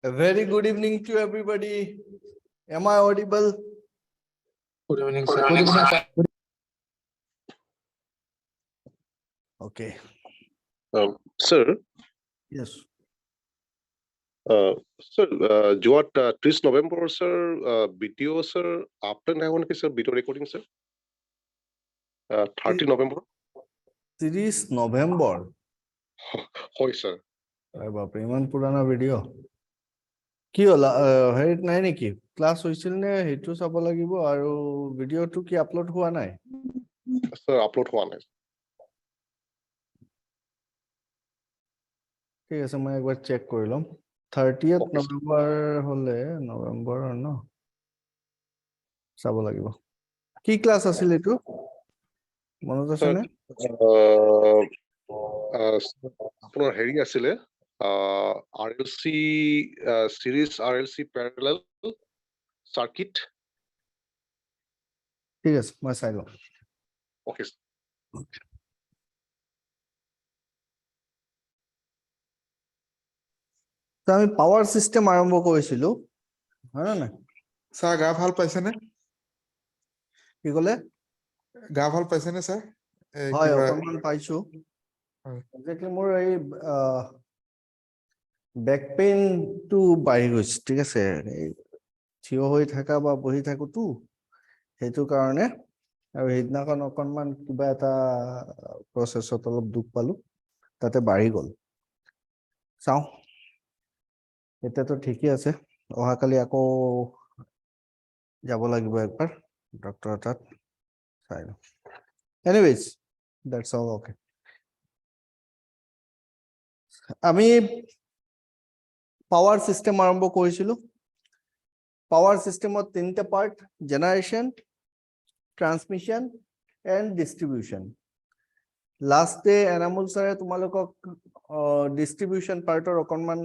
A very good evening to everybody. Am I audible? Good evening, sir. Good evening, sir. Okay. Sir, Yes. sir, যোৱাত 30 November sir, BTO sir, after নাহন কি sir, BTO recording sir? 30 November 30 November হয় sir. আৰে বাপৰে ইমান পুৰণা video' কি হ'ল হেৰিত নাই নেকি ক্লাছ হৈছিল নে সেইটো চাব লাগিব আৰু ভিডিঅ'টো কি আপলোড হোৱা নাই Sir, upload হোৱা নাই. ঠিক আছে মই একবাৰ চেক কৰি ল'ম 30th Okay, sir. নৱেম্বৰ হ'লে নৱেম্বৰ ন চাব লাগিব কি ক্লাছ আছিল এইটো মনত আছে Sir, নে আপোনাৰ হেৰি আছিলে RLC series RLC parallel circuit. ঠিক আছে মই চাই লম Okay, sir. তো আমি পাৱাৰ চিষ্টেম আৰম্ভ কৰিছিলো হয় না Sir, গা ভাল পাইছেনে? কি ক'লে গা ভাল পাইছেনে sir? হয় অকণমান পাইছো হয়। একজেক্টলি মোৰ এই বেক পেইনটো বাঢ়ি গৈছে ঠিক আছে এই থিয় হৈ থকা বা বহি থাকোতো সেইটো কাৰণে আৰু সেইদিনাখন অকণমান কিবা এটা প্ৰচেছত অলপ দুখ পালো তাতে বাঢ়ি গ'ল চাওঁ এতিয়াতো ঠিকেই আছে অহাকালি আকৌ যাব লাগিব একবাৰ ডক্টৰৰ তাত চাই লওঁ এনিৱেজ দ্যাটছ অল অ'কে আমি পাৱাৰ চিষ্টেম আৰম্ভ কৰিছিলো পাৱাৰ চিষ্টেমত তিনিটা part generation transmission and distribution last day Enamul ছাৰে তোমালোকক ডিষ্ট্ৰিবিউশ্যন পাৰ্টৰ অকণমান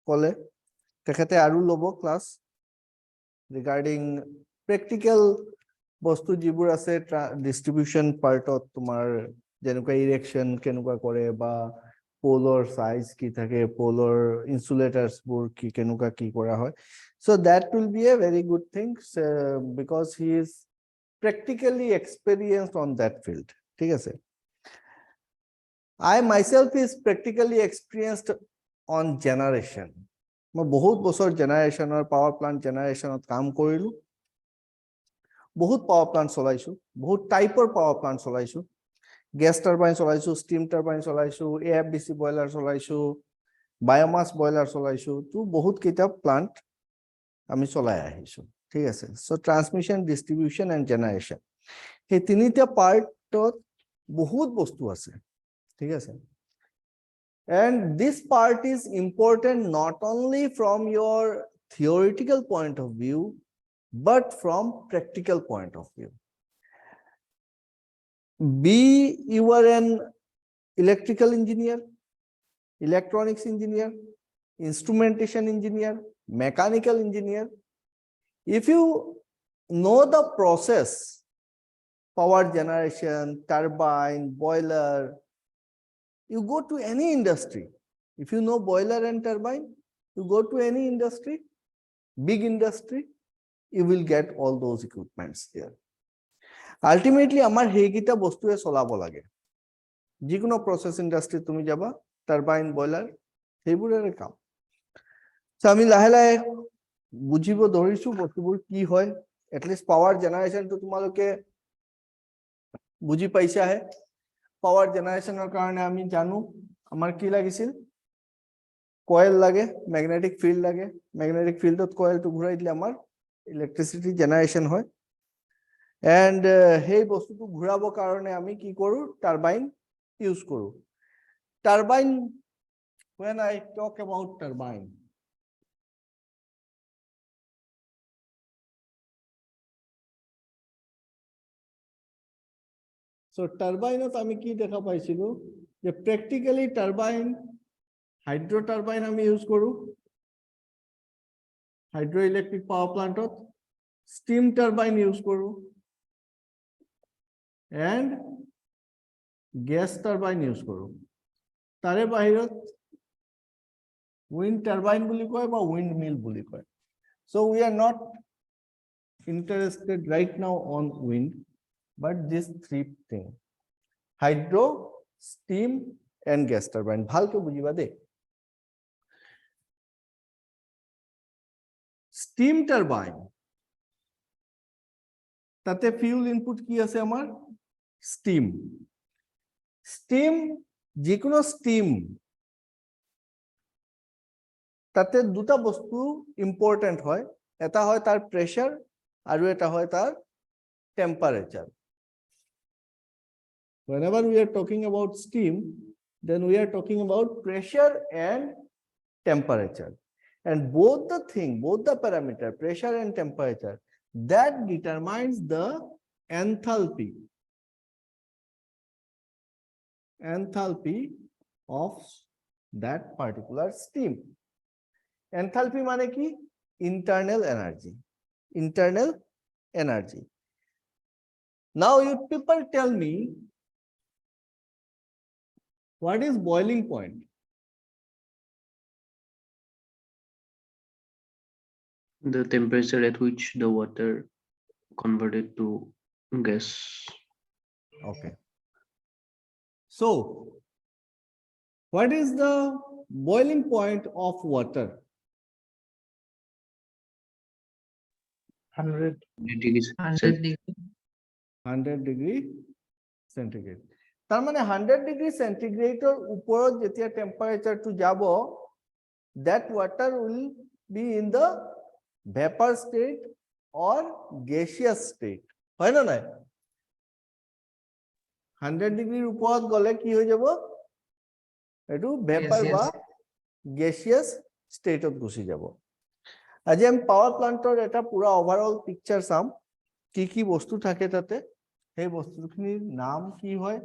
ক'লে তেখেতে আৰু ল'ব ক্লাছ ৰিগাৰ্ডিং প্ৰেক্টিকেল বস্তু যিবোৰ আছে ডিষ্ট্ৰিবিউশ্যন পাৰ্টত তোমাৰ যেনেকুৱা ইৰেকশ্যন কেনেকুৱা কৰে বা পোলৰ সাইজ কি থাকে পোলৰ ইনসুলেটৰছবোৰ কি কেনেকুৱা কি কৰা হয় so that will be a very good thing because he is practically experienced on that field ঠিক আছে I myself is practically experienced on generation মই বহুত বছৰ জেনাৰেশ্যনৰ পাৱাৰ প্লান্ট জেনাৰেশ্যনত কাম কৰিলো বহুত পাৱাৰ প্লান্ট চলাইছো বহুত টাইপৰ পাৱাৰ প্লান্ট চলাইছো গেছ টাৰবাইন চলাইছো ষ্টিম টাৰবাইন চলাইছো এএফডিসি বয়লাৰ চলাইছো বায়োমাছ বয়লাৰ চলাইছো তো বহুত কেইটা প্লান্ট আমি চলাই আহিছো ঠিক আছে so transmission distribution and generation এই তিনিটা পাৰ্টত বহুত বস্তু আছে ঠিক আছে and this part is important not only from your theoretical point of view but from practical point of view be you are an electrical engineer electronics engineer instrumentation engineer mechanical engineer if you know the process power generation turbine boiler you go to any industry if you know boiler and turbine you go to any industry big industry you will get all those equipments there ultimately amar heigita bostue solabo lage jikono process industry tumi jaba turbine boiler heiburere kam so ami lahe lahe bujibo dorisu bostubur ki hoy at least power generation to tumaloke buji paisa hai power জেনাৰেশ্যনৰ কাৰণে আমি জানো আমাৰ কি লাগিছিল coil লাগে magnetic field লাগে magnetic ফিল্ডত কয়েলটো ঘূৰাই দিলে আমাৰ ইলেক্ট্ৰিসিটি জেনাৰেশ্যন হয় এন্ড সেই বস্তুটো ঘূৰাবৰ কাৰণে আমি কি কৰো টাৰবাইন ইউজ কৰো turbine when I talk about turbine so turbine আমি কি দেখা পাইছিলো যে প্র্যাকটিক্যালি টারবাইন হাইড্রো টারবাইন আমি ইউজ কৰো হাইড্ৰো ইলেক্ট্ৰিক পাওয়াৰ প্লান্টত স্টিম টাৰবাইন ইউজ কৰো এন্ড গ্যাস টাৰবাইন ইউজ কৰো তাৰে বাহিৰত Wind turbine বুলি কয় বা windmill বুলি কয়. So we are not interested right now on wind, but these three things: hydro, steam, and gas turbine. ভালকে বুজিবা দেই. Steam turbine. তাতে fuel input কি আছে আমাৰ? Steam. Steam, যিকোনো steam, তাতে দুটা বস্তু ইম্পৰ্টেন্ট হয়. এটা হয় তাৰ প্ৰেছাৰ আৰু এটা হয় তাৰ temperature. Whenever we are talking about steam, then we are talking about pressure and temperature. And both the parameter, pressure and temperature, that determines the enthalpy. Enthalpy of that particular steam. Enthalpy মানে কি? Internal energy. Internal energy. Now you people tell me, what is boiling point? The temperature at which the water converted to gas. Okay. So, what is the boiling point of water? 100. Degrees 100 degree centigrade. তার মানে 100 degree centigrade উপৰত যেতিয়া temperature to যাব, that water will be in the vapor state or gaseous state. হয় না নাই? 100 degree উপৰত গলে কি হৈ যাব? এটো vapor বা gaseous state ত গুছি যাব. আজি আমি পাৱাৰ প্লান্টৰ এটা পুৰা ওভাৰঅল পিকচাৰ চাম. কি কি বস্তু থাকে তাতে, সেই বস্তুখিনিৰ নাম কি হয়,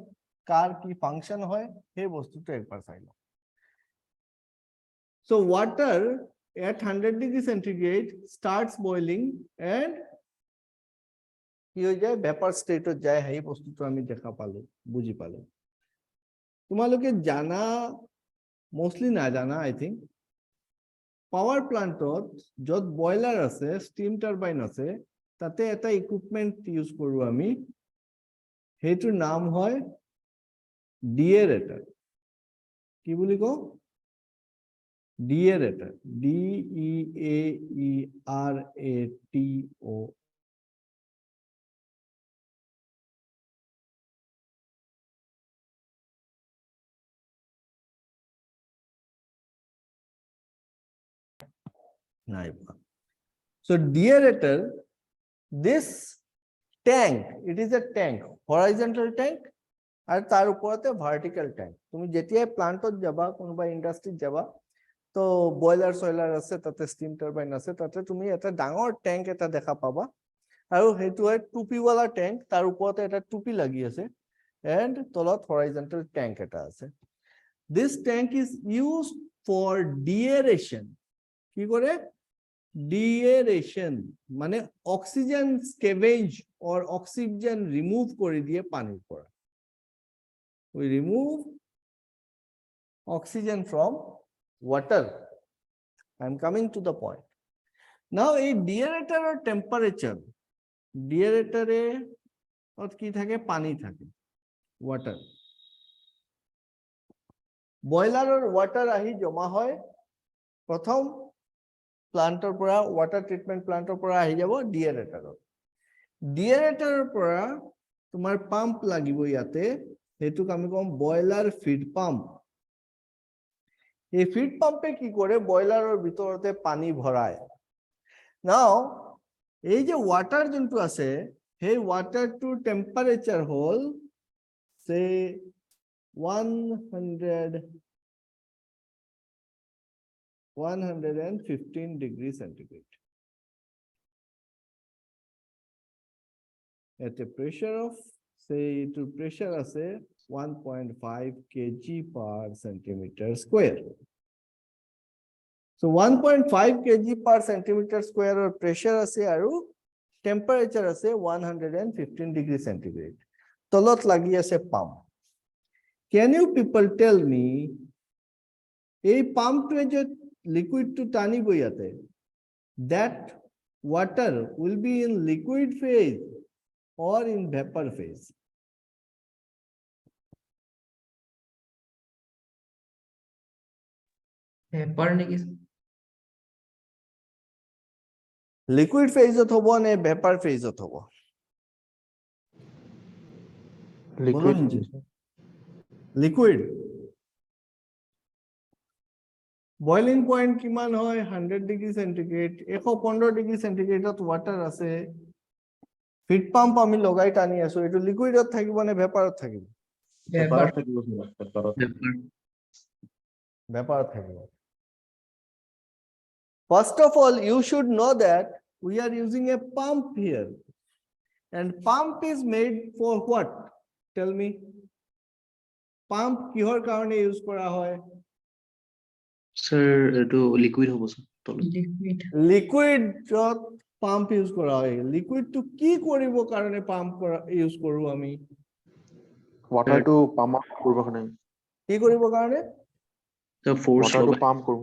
কাৰ কি ফাংশন হয়, সেই বস্তুটো একবাৰ চাই লওঁ. So water at 100 degree centigrade starts boiling and কি হৈ যায়, vapor state ত যায়. সেই বস্তুটো আমি দেখা পালো, বুজি পালো. তোমালোকে জানা, মোস্টলি নাজানা আই থিংক, পাৱাৰ প্লান্টত য'ত বয়লাৰ আছে, ষ্টিম টাৰবাইন আছে, তাতে এটা ইকুইপমেন্ট ইউজ কৰো আমি. সেইটোৰ নাম হয় ডিএৰেটাৰ. কি বুলি কওঁ? ডিএৰেটাৰ. DEAERATO. So deaerator, this tank, it is a tank, horizontal tank, আর তার উপরতে ভার্টিক্যাল ট্যাঙ্ক. তুমি যেতিয়াই প্লান্টত যাবা, কোনোবা ইন্ডাস্ট্রিত যাবা, তো বয়লার সয়লার আছে, তাতে স্টিম টারবাইন আছে, তাতে তুমি এটা ডাঙৰ ট্যাঙ্ক এটা দেখা পাবা. আৰু সেইটো হয় টুপিৱালা ট্যাঙ্ক, তাৰ ওপৰতে এটা টুপি লাগি আছে, এন্ড তলত হৰাইজন্টাল ট্যাঙ্ক এটা আছে. This tank is used for deaeration. কি করে? ডিএরেশন মানে অক্সিজেন স্কেভেঞ্জ অর অক্সিজেন রিমুভ করে দিয়ে পানির পৰা. We remove oxygen from water. I am coming to the point. Now a deaerator or temperature, deaerator এ কি থাকে? পানি থাকে, water. বয়লার or water আহি জমা হয় প্ৰথম প্লান্টৰ পৰা, ওয়াটাৰ ট্ৰিটমেন্ট প্লান্টৰ পৰা আহি যাব ডিএৰেটাৰত. ডিএৰেটাৰৰ পৰা তোমাৰ পাম্প লাগিব ইয়াতে, সেইটোক আমি কম বয়লাৰ ফিড পাম্প. এই ফিড পাম্পে কি কৰে? বয়লাৰৰ ভিতৰতে পানী ভৰায়. নাও এই যে ওয়াটাৰ যোনটো আছে, সেই ওয়াটাৰটোৰ টেম্পাৰেচাৰ হল সে 115 degree centigrade. At a pressure of, say, to pressure আছে 1.5 kg per centimeter square. So 1.5 kg per centimeter square or pressure আছে আৰু temperature আছে 115 degree centigrade. তলত লাগি আছে pump. Can you people tell me, এই পাম্পটোৱে যে liquid to টানিব ইয়াতে, that water will be in liquid phase or in vapor phase. Paper নেকি? Liquid phase হ'ব নে vapor phase হ'ব? Liquid. Hinji. Liquid. Boiling point কিমান হয় 100 degree centigrade 115 degree centigrade water আছে ফিট পাম্প আমি লগাই টানি আছো এটো লিকুইডত থাকিব নে ভেপাৰত থাকিব পেপাৰ ভেপাৰত থাকিব First of all you should know that we are using a pump here and pump is made for what tell me pump কিহৰ কাৰণে ইউজ কৰা হয় Sir, to liquid hobo sir. Liquid লিকুইডত পাম্প ইউজ কৰা হয় লিকুইডটো কি কৰিব কাৰণে পাম্প ইউজ কৰো আমি Water to pump up কৰিব কাৰণে কি কৰিব কাৰণে The force water to pump কৰো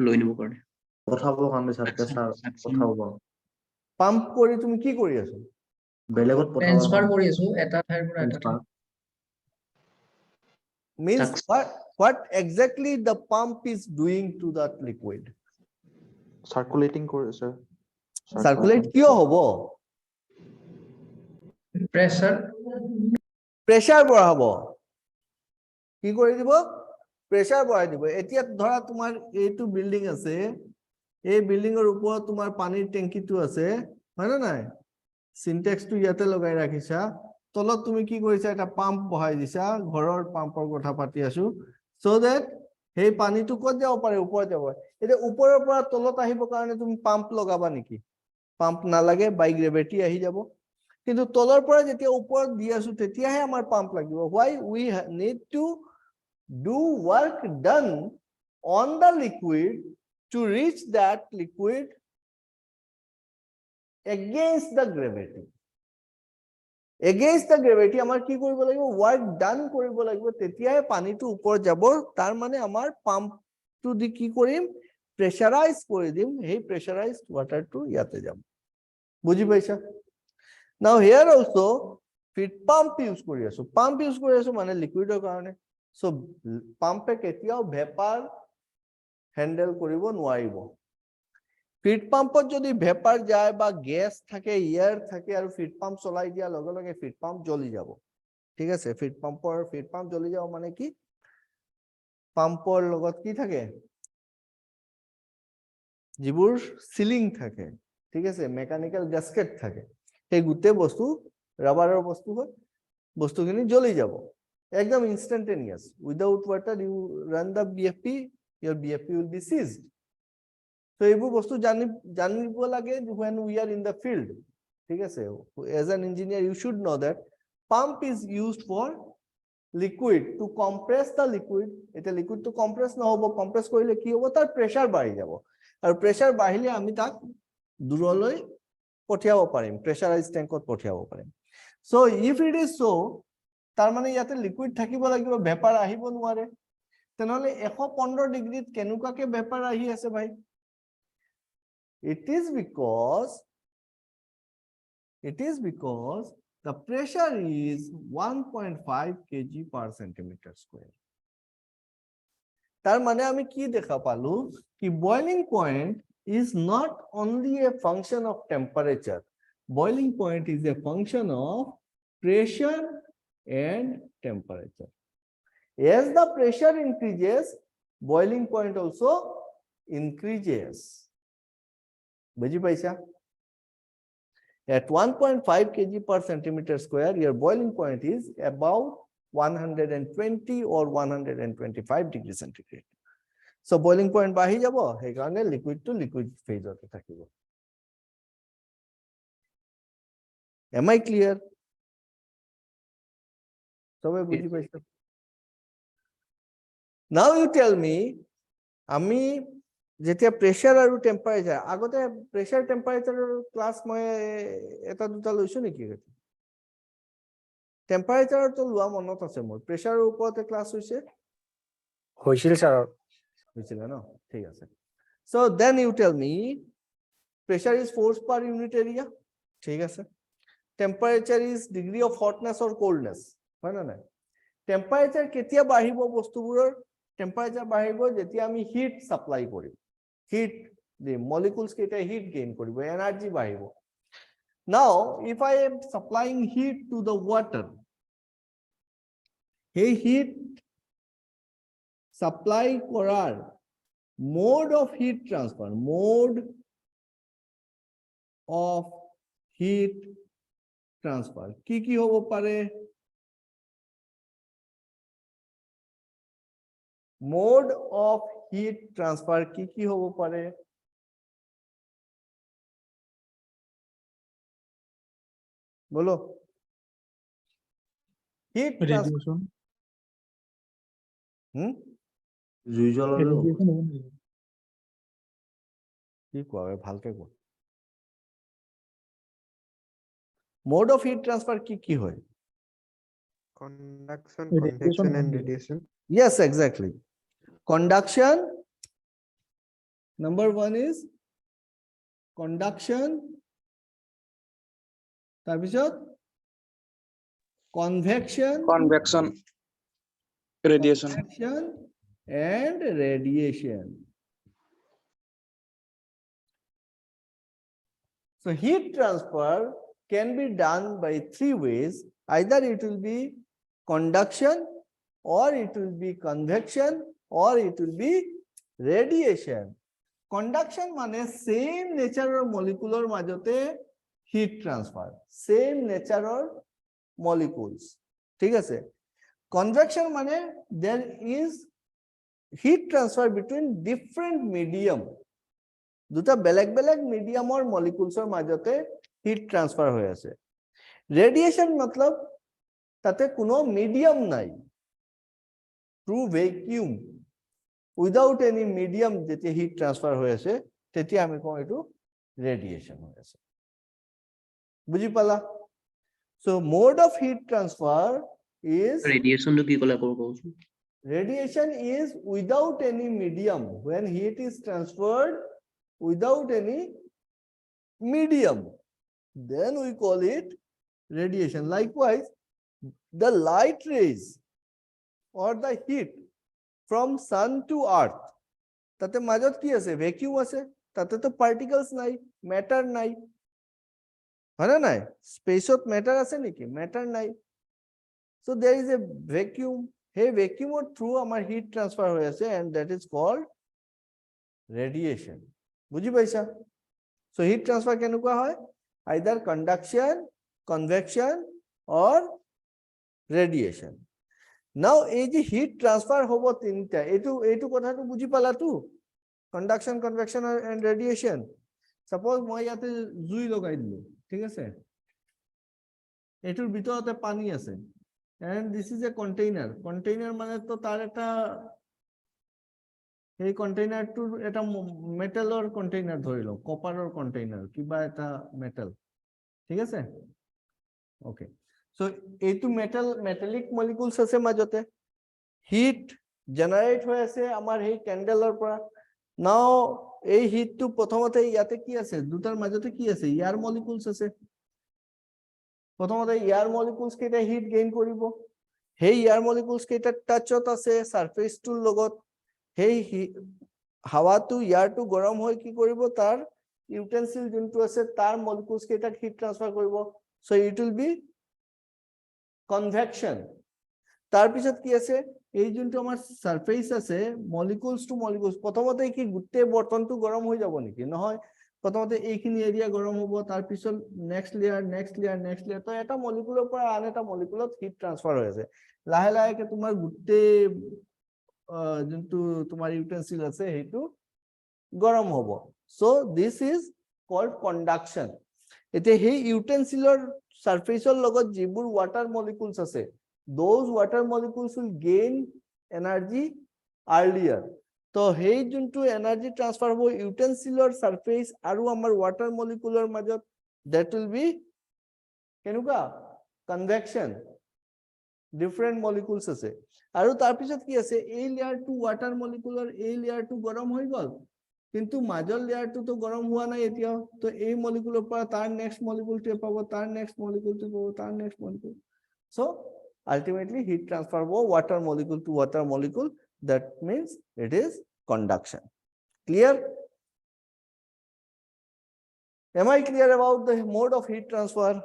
low নিব কাৰণে পঠাব কাৰণে স্যাৰ প্ৰেছাৰ পঠাব পাম্প কৰি তুমি কি কৰি আছো বেলেগত পঠাব ট্ৰান্সফাৰ কৰি আছো এটা ঠাইৰ পৰা এটা ঠাই means Sucks. what exactly the pump is doing to that liquid circulating কৰে sir circulate কিয় হ'ব প্ৰেছাৰ প্ৰেসাৰ বঢ়াব কি কৰি দিব প্ৰেসাৰ বঢ়াই দিব এতিয়া ধৰা তোমাৰ এইটো বিল্ডিং আছে এই বিল্ডিংৰ ওপৰত তোমাৰ পানীৰ টেংকিটো আছে হয় না নাই সিনটেক্সটো ইয়াতে লগাই ৰাখিছা তলত তুমি কি কৰিছা এটা পাম্প বহাই দিছা ঘৰৰ পাম্পৰ কথা পাতি আছো so that সেই পানীটো ক'ত যাব পাৰে ওপৰত যাব এতিয়া ওপৰৰ পৰা তলত আহিব কাৰণে তুমি পাম্প লগাবা নেকি পাম্প নালাগে বাই গ্ৰেভিটি আহি যাব কিন্তু তলৰ পৰা যেতিয়া ওপৰত দি আছো তেতিয়াহে আমাৰ পাম্প লাগিব why we need to do work done on the liquid to reach that liquid against the gravity against the gravity আমাৰ কি কৰিব লাগিব work done কৰিব লাগিব তেতিয়াহে পানীটো ওপৰত যাব তাৰ মানে আমাৰ পাম্পটো দি কি কৰিম প্ৰেছাৰাইজ কৰি দিম সেই প্ৰেছাৰাইজড ওয়াটাৰটো ইয়াতে যাব বুজি পাইছা now here also feed pump use কৰি আছো pump use কৰি আছো মানে লিকুইডৰ কাৰণে so পাম্পে কেতিয়াও ভেপাৰ হ্যান্ডেল কৰিব নোৱাৰিব ফিড পাম্পত যদি ভেপাৰ যায় বা গ্যাস থাকে এয়াৰ থাকে আৰু ফিড পাম্প চলাই দিয়া লগে লগে ফিড পাম্প জ্বলি যাব ঠিক আছে ফিড পাম্প জ্বলি যাব মানে কি পাম্পৰ লগত কি থাকে যিবোৰ সিলিং থাকে ঠিক আছে মেকানিক্যাল গ্যাস্কেট থাকে সেই গুটে বস্তু ৰাবাৰৰ বস্তু হয় বস্তুখিনি জ্বলি যাব একদম instantaneous without water you run the BFP your BFP will be seized so এইবোৰ বস্তু জানিব লাগে when we are in the field ঠিক আছে as an engineer you should know that pump is used for liquid to compress the liquid এটা liquid to compress নহব compress কৰিলে কি হ'ব তাৰ প্ৰেসাৰ বাঢ়ি যাব আৰু প্ৰেসাৰ বাঢ়িলে আমি তাক দূৰলৈ পঠিয়াব পাৰিম প্ৰেসাৰাইজ ট্যাঙ্কত পঠিয়াব পাৰিম so if it is so তাৰ মানে ইয়াতে লিকুইড থাকিব লাগিব ভেপাৰ আহিব নোৱাৰে তেনেহলে 115 ডিগ্ৰীত কেনেকুৱাকে ভেপাৰ আহি আছে ভাই it is because the pressure is 1.5 kg per centimeter square তাৰ মানে আমি কি দেখা পালো কি boiling point is not only a function of temperature boiling point is a function of pressure and temperature as the pressure increases boiling point also increases বুঝি পাইছা at 1.5 kg per centimeter square your boiling point is about 120 or 125 degree centigrade so boiling point বাঢ়ি যাব সেই কাৰণে liquid to liquid ফেজতে থাকিব am I clear সবাই বুঝি পাইছা now you tell me আমি যেতিয়া প্ৰেসাৰ আৰু টেম্পাৰেচাৰ আগতে প্ৰেসাৰ টেম্পাৰেচাৰৰ ক্লাস মই এটা দুটা লৈছো নেকি টেম্পাৰেচাৰটো লোৱা মনত আছে মোৰ প্ৰেসাৰৰ ওপৰতে ক্লাস হৈছে হৈছিল স্যার বুঝছিলে ন ঠিক আছে so then you tell me pressure is force per unit area ঠিক আছে temperature is degree of hotness or coldness হয় না নাই temperature কেতিয়া বাঢ়িব বস্তুবোৰৰ temperature বাঢ়িব যেতিয়া আমি heat supply কৰিম heat the molecules কেইটা heat gain কৰিব energy বাঢ়িব now if I am supplying heat to the water hey heat supply কৰাৰ mode of heat transfer mode of heat transfer কি হ'ব পাৰে mode of heat transfer কি হ'ব পাৰে বলো heat transfer জুই জ্বলালে হ'ব। কি কোৱা ভালকে কোৱা mode of heat transfer কি হয় Conduction, convection, and radiation. yes exactly conduction number 1 is conduction তাৰপিছত convection radiation and radiation so heat transfer can be done by 3 ways either it will be conduction or it will be convection or it will be radiation conduction মানে same nature molecular মাজতে heat transfer same nature molecules ঠিক আছে convection মানে there is heat transfer between different medium দুটা বেলেগ বেলেগ মিডিয়ামৰ মলিকুলছৰ মাজতে hit transfer হৈ আছে ৰেডিয়েশন मतलब তাতে কোনো মিডিয়াম নাই through vacuum without any medium যেতিয়া হিট ট্ৰান্সফাৰ হৈ আছে তেতিয়া আমি কওঁ এটো ৰেডিয়েশন হৈ আছে বুজি পালা so mode of heat transfer is radiation to কি কলা কৈছো radiation is without any medium when heat is transferred without any medium then we call it radiation likewise the light rays or the heat from sun to earth tate majot ki ase vacuum ase tate to particles nai matter nai hana nai space ot matter ase niki matter nai so there is a vacuum hey vacuum through amar heat transfer hoy ase and that is called radiation বুজি পাইছা so heat transfer কেনেকুৱা হয় either conduction convection or radiation now এই যে heat transfer হ'ব তিনটা এইটো কথাটো বুজি পালা তো conduction convection and radiation suppose মই ইয়াতে জুই লগাই দিলো ঠিক আছে এটোৰ ভিতৰতে পানী আছে and this is a container মানে তো তাৰ এটা এই কন্টেইনাৰটোৰ এটা মেটালৰ কন্টেইনাৰ ধৰিলো কপাৰৰ কন্টেইনাৰ কিবা এটা মেটাল ঠিক আছে ওকে সো এইটো মেটালিক মলিকুলছ আছে মাজতে হিট জেনাৰেট হৈ আছে আমাৰ এই ক্যান্ডেলৰ পৰা নাও এই হিটটো প্ৰথমতে ইয়াতে কি আছে দুটাৰ মাজতে কি আছে ইয়াৰ মলিকুলছ আছে প্ৰথমতে ইয়াৰ মলিকুলছ কেইটা হিট গেইন কৰিব হেই ইয়াৰ মলিকুলছ কেইটা টাচত আছে সাৰফেসটোৰ লগত হেই হাৱাটো ইয়াৰটো গৰম হৈ কি কৰিব তাৰ ইউটেনসিল যোনটো আছে তাৰ মলিকুলছ কেইটা হিট ট্ৰান্সফাৰ কৰিব so it will be convection তাৰ পিছত কি আছে এই যোনটো আমাৰ সাৰফেস আছে মলিকুলছ টু মলিকুলছ প্ৰথমতে কি গুটে বৰ্তনটো গৰম হৈ যাব নেকি নহয় প্ৰথমতে এইখিনি এৰিয়া গৰম হ'ব তাৰ পিছত নেক্সট লেয়াৰ তো এটা মলিকুলৰ পৰা আন এটা মলিকুলত হিট ট্ৰান্সফাৰ হৈ আছে লাহে লাহে তোমাৰ গুটে যোনটো তোমাৰ ইউটেনসিল আছে হেতু গৰম হ'ব so this is called conduction এতে হেই ইউটেনসিলৰ সাৰফেসৰ লগত যিবোৰ ওয়াটাৰ মলিকুলছ আছে those water molecules will gain energy earlier তো হেই যোনটো এনার্জি ট্রান্সফার হ'ব ইউটেনসিলৰ সাৰফেস আৰু আমাৰ ওয়াটাৰ মলিকুলৰ মাজত that will be কেনেকুৱা কনভেকশন ডিফাৰেন্ট মলিকুলস আছে আৰু তাৰ পিছত কি আছে এই লেয়াৰটো ওয়াটাৰ মলিকুলৰ এই লেয়াৰটো গৰম হৈ গল কিন্তু মাজৰ লেয়াৰটো তো গৰম হোৱা নাই এতিয়া তো এই মলিকুলৰ পৰা তাৰ নেক্সট মলিকুলটো পাব তাৰ নেক্সট মলিকুলটো পাব তাৰ next molecule so ultimately heat transfer of water molecule to water molecule that means it is conduction clear am I clear about the mode of heat transfer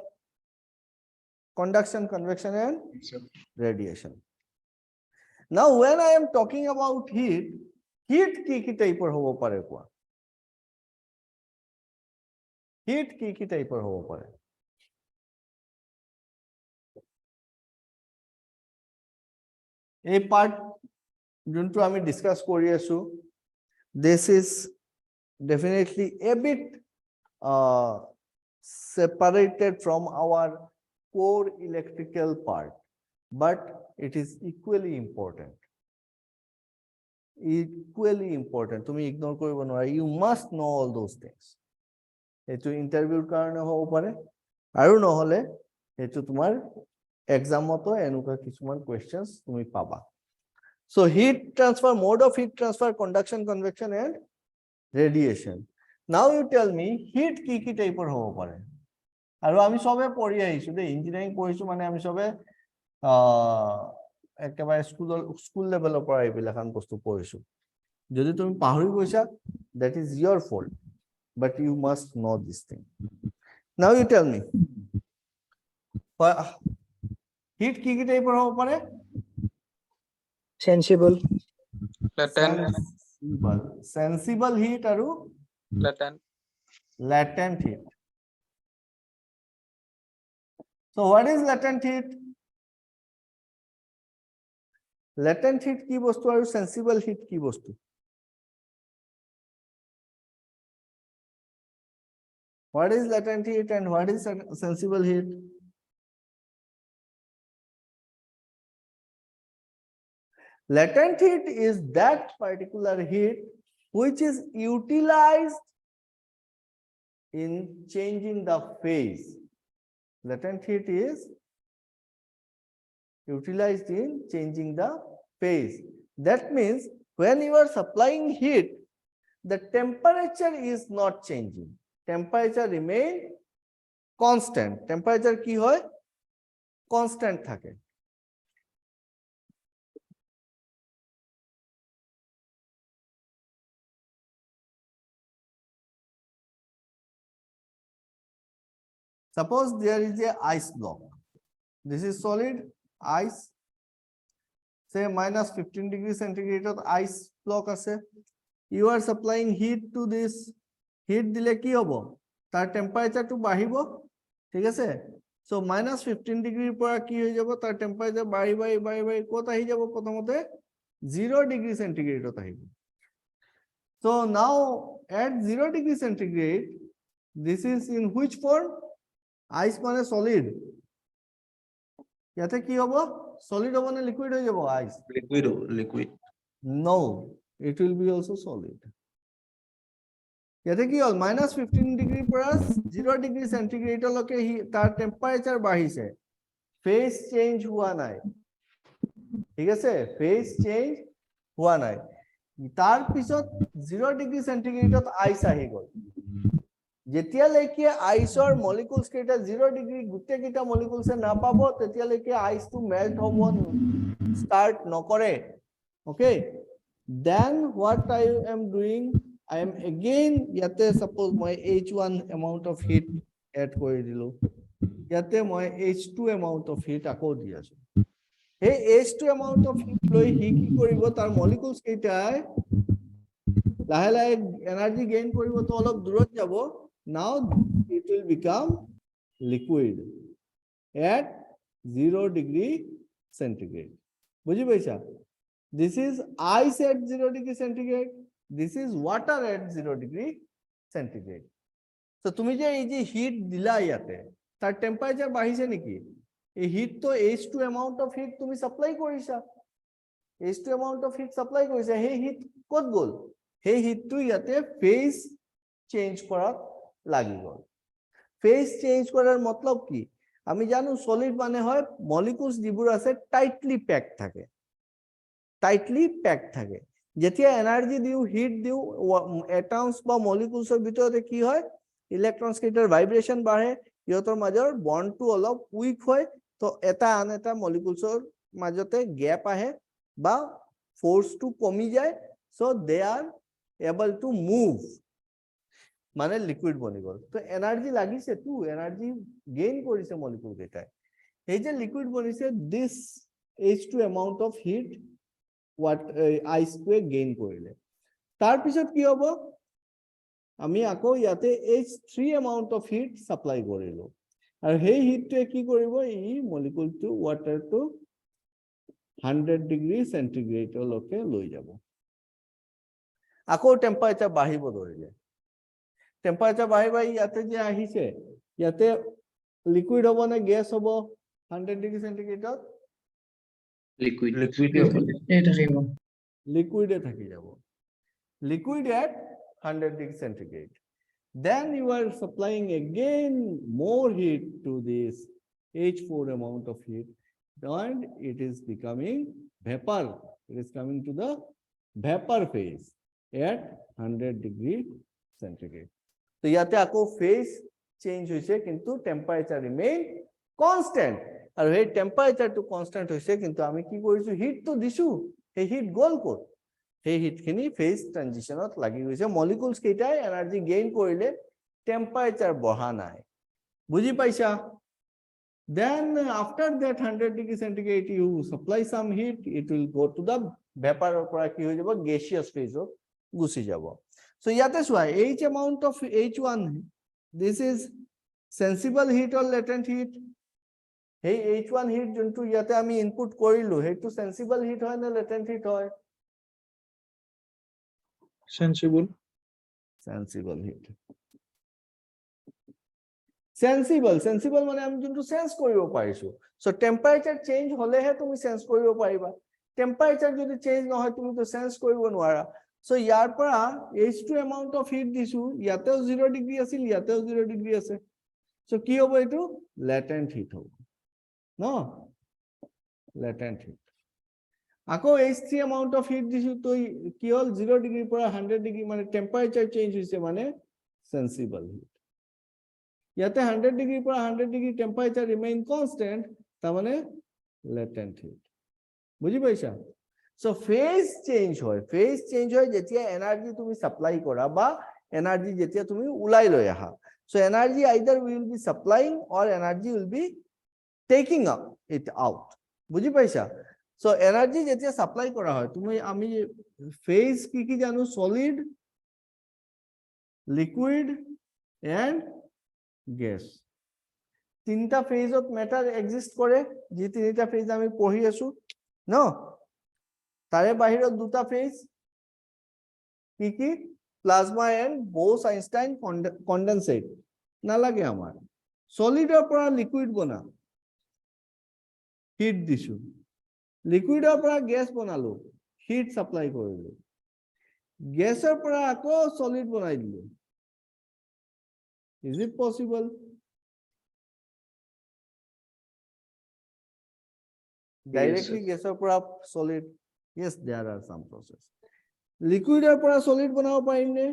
conduction convection and radiation now when I am talking about heat ki type hobo pare koa heat ki type hobo pare a part juntu ami discuss kori asu this is definitely a bit separated from our core electrical part but it is equally important tumi ignore koribo nora you must know all those things etu interview karone hobo pare aru nohole etu tumar exam to enuka kisuman questions tumi paba so heat transfer mode of heat transfer conduction convection and radiation now you tell me heat ki type hobo pare aru ami sobe pori aisu de engineering porisu mane ami sobe ekebare school level opor aibila kan bostu porisu jodi tumi pahori goisa that is your fault but you must know this thing now you tell me heat ki type hobo pare sensible sensible heat aru latent heat so what is latent heat ki bostu aru sensible heat ki bostu what is latent heat and what is sensible heat latent heat is that particular heat which is utilized in changing the phase latent heat is utilized in changing the phase that means when you are supplying heat the temperature is not changing temperature remain constant temperature ki hoy constant thake suppose there is a ice block this is solid ice say minus 15 degrees centigrade of ice block ase you are supplying heat to this heat dile ki hobo tar temperature to bahibo thik ase so minus 15 degree pora ki hoy jabo tar temperature bahi kot ahi jabo prothomote 0 degree centigrade ot ahibo so now at 0 degree centigrade this is in which form ice mane solid yate ki hobo solid hobo na liquid hoy jabo ice liquid no it will be also solid yate ki hol minus 15 degree pora 0 degree centigrade loke tar temperature bahise phase change hua nai thik ase phase change hua nai tar pisot 0 degree centigrade ot ice ahi gol যেতিয়া লৈকে আইসৰ molecules কেটা 0 degree গুটে কিটা molecules না পাব তেতিয়া লৈকে আইস two melt হ'ব start নকৰে okay then what I am doing I am again ইয়াতে suppose মই h1 amount of heat add কৰি দিলো ইয়াতে মই h2 amount of heat আকৌ দি আছো এই h2 amount of heat লৈ হি কি কৰিব তাৰ মলিকুলস কেটাই লাহে লাহে এনাৰ্জি গেইন কৰিব তো অলপ দূৰত যাব now it will become liquid at 0 degree centigrade বুঝি পাইছা this is ice at 0 degree centigrade this is water at 0 degree centigrade so তুমি যে এই যে হিট দিলা ইয়াতে তার টেম্পারেচার বাঢ়িছে নেকি এই হিট তো h2 amount of heat তুমি সাপ্লাই কৰিছা h2 amount of heat supply কৰিছা সেই হিট কত গল সেই হিটটো ইয়াতে ফেজ চেঞ্জ কৰাত লাগি গল ফেজ চেঞ্জ কৰাৰ মতলব কি আমি জানো সলিড মানে হয় মলিকুলস যিবোৰ আছে টাইটলি প্যাক থাকে, টাইটলি প্যাক থাকে। যেতিয়া এনাৰ্জি দিও, হিট দিও, এটমস বা মলিকুলসৰ ভিতৰতে কি হয়, ইলেক্ট্ৰনস কেইটাৰ ভাইব্ৰেশন বাঢ়ে, ইহঁতৰ মাজৰ বন্ডটো অলপ উইক হয়, তো এটা আন এটা মলিকুলসৰ মাজতে গ্যাপ আহে বা ফোর্সটো কমি যায়, so they are able to move, মানে লিকুইড বনি গল। তো এনার্জি লাগিছে, তো এনার্জি গেইন কৰিছে মলিকুল কেইটাই। এই যে লিকুইড বনিছে, this H2 amount of heat what আইচটোৱে গেইন কৰিলে। তাৰ পিছত কি হ'ব, আমি আকৌ ইয়াতে H3 amount of heat supply কৰিলো, আৰু সেই হিটটোৱে কি কৰিব, এই মলিকুলটো ওয়াটাৰটো 100 ডিগ্ৰী সেন্টিগ্ৰেডলৈকে লৈ যাব। আকৌ টেম্পাৰেচাৰ বাঢ়িব ধৰিলে, টেম্পারেচার বাঢ়ি ইয়াতে যে আহিছে, ইয়াতে লিকুইড হ'ব নে গেছ হ'ব 100 ডিগ্ৰী সেন্টিগ্ৰেডত? Liquid. লিকুইড এই থাকিব। লিকুইডে থাকি যাব, liquid at 100 degree centigrade. Then you are supplying again more heat to this H4 amount of heat, and it is becoming vapor. It is coming to the vapor phase at 100 degree centigrade. So ইয়াতে আকৌ phase change হৈছে, কিন্তু temperature remain constant. আৰু এই temperature to constant হৈছে, কিন্তু আমি কি কৰিছো, হিট তো দিছো, এই হিট গল ক'ত? সেই হিটখিনি ফেজ ট্রানজিশনত লাগি গৈছে, মলিকুলস কেইটাই এনার্জি গেইন কৰিলে, টেম্পারেচার বঢ়া নাই। বুজি পাইছা? Then after that 100 degree centigrade you supply some heat, it will go to the vapor পৰা কি হৈ যাব, gaseous phase গুচি যাব। So ইয়াতে চোৱা, H amount of H1, this is sensible heat or latent heat? সেই H1 heat যোনটো ইয়াতে আমি ইনপুট কৰিলো, সেইটো sensible heat হয় নে latent heat হয়? Sensible. Sensible heat. Sensible মানে আমি যোনটো সেন্স কৰিব পাৰিছো। সো টেম্পাৰেচাৰ চেঞ্জ হলেহে তুমি সেন্স কৰিব পাৰিবা, টেম্পাৰেচাৰ যদি চেঞ্জ নহয় তুমি তো সেন্স কৰিব নোৱাৰা। সো ইয়াৰ পৰা H2 amount of heat দিছো, ইয়াতেও 0 ডিগ্ৰী আছিল, ইয়াতেও 0 ডিগ্ৰী আছে, সো কি হ'ব, এইটো ল্যাটেন্ট হিট হ'ব ন, ল্যাটেন্ট হিট। আকৌ H3 amount of heat দিছো, তো কি হল, 0 ডিগ্ৰীৰ পৰা 100 ডিগ্ৰী, মানে টেম্পাৰেচাৰ চেঞ্জ হৈছে, মানে সেন্সিবল হিট। ইয়াতে 100 ডিগ্ৰীৰ পৰা 100 ডিগ্ৰী টেম্পাৰেচাৰ ৰিমেইন কনস্ট্যান্ট, তাৰ মানে ল্যাটেন্ট হিট। বুজি পাইছা? সো ফেজ চেঞ্জ হয়, ফেজ চেঞ্জ হয় যেতিয়া এনার্জি তুমি সাপ্লাই কৰা বা এনার্জি যেতিয়া তুমি উলাই লৈ আহা। So energy either will be supplying or energy will be taking up it out. বুজি পাইছা? সো এনার্জি যেতিয়া সাপ্লাই কৰা হয়, তুমি আমি ফেজ কি কি জানো, সলিড, লিকুইড এন্ড গ্যাস। তিনটা ফেজত ম্যাটার এক্সিস্ট কৰে, যি তিনিটা ফেজ আমি পঢ়ি আছো ন, তাৰে বাহিৰত দুটা ফেজ কি কি, প্লাজমা এন্ড বোস-আইনস্টাইন কন্ডেনসেট। নালাগে আমাৰ, সলিডৰ পৰা লিকুইড বনা, হিট দিছো, লিকুইডৰ পৰা গ্যাস বনালো, হিট সাপ্লাই কৰিলো, গ্যাসৰ পৰা আকৌ সলিড বনাই দিলো। Is it possible? Directly gasৰ পৰা solid? Yes, there are some process. Liquidৰ পৰা solid বনাব পাৰিম নে?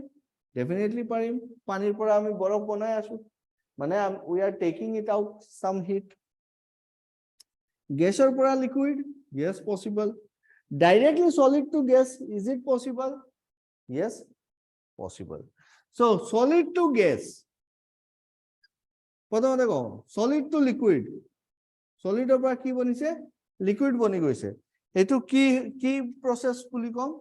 Definitely পাৰিম। পানীৰ পৰা আমি বৰফ বনাই আছো, মানে we are taking it out some heat. Gasৰ পৰা liquid? Yes, possible. Directly solid to gas, is it possible? Yes, possible. So solid to gas, প্ৰথমতে কওঁ, solid to liquid, solidৰ পৰা কি বনিছে, লিকুইড বনি গৈছে, এটো কি কি প্ৰসেস বুলি কম?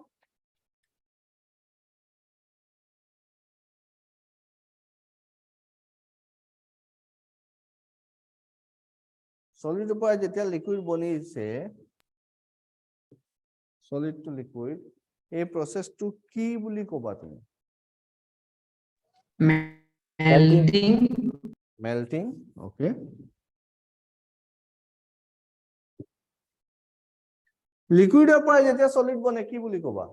সলিডৰ পৰা যেতিয়া লিকুইড বনিছে, সলিড টু লিকুইড, এই প্ৰসেসটো কি বুলি কবা তুমি? Melting. Melting, okay. লিকুইডৰ পৰা যেতিয়া সলিড বনে কি বুলি কবা?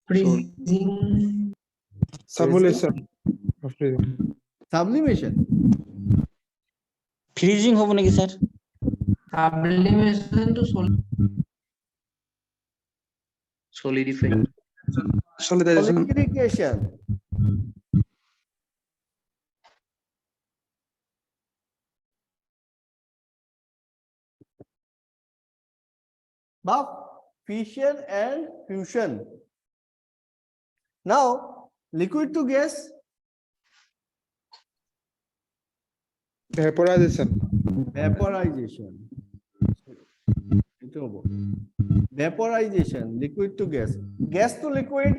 Freezing. Sublimation. Sublimation. ফ্রিজিং হবো নাকি sir? Sublimation to solidify. Solidization. Solidification. But fission and fusion. Now, liquid to gas, Vaporization. vaporization. Vaporization, liquid to gas. Gas to liquid,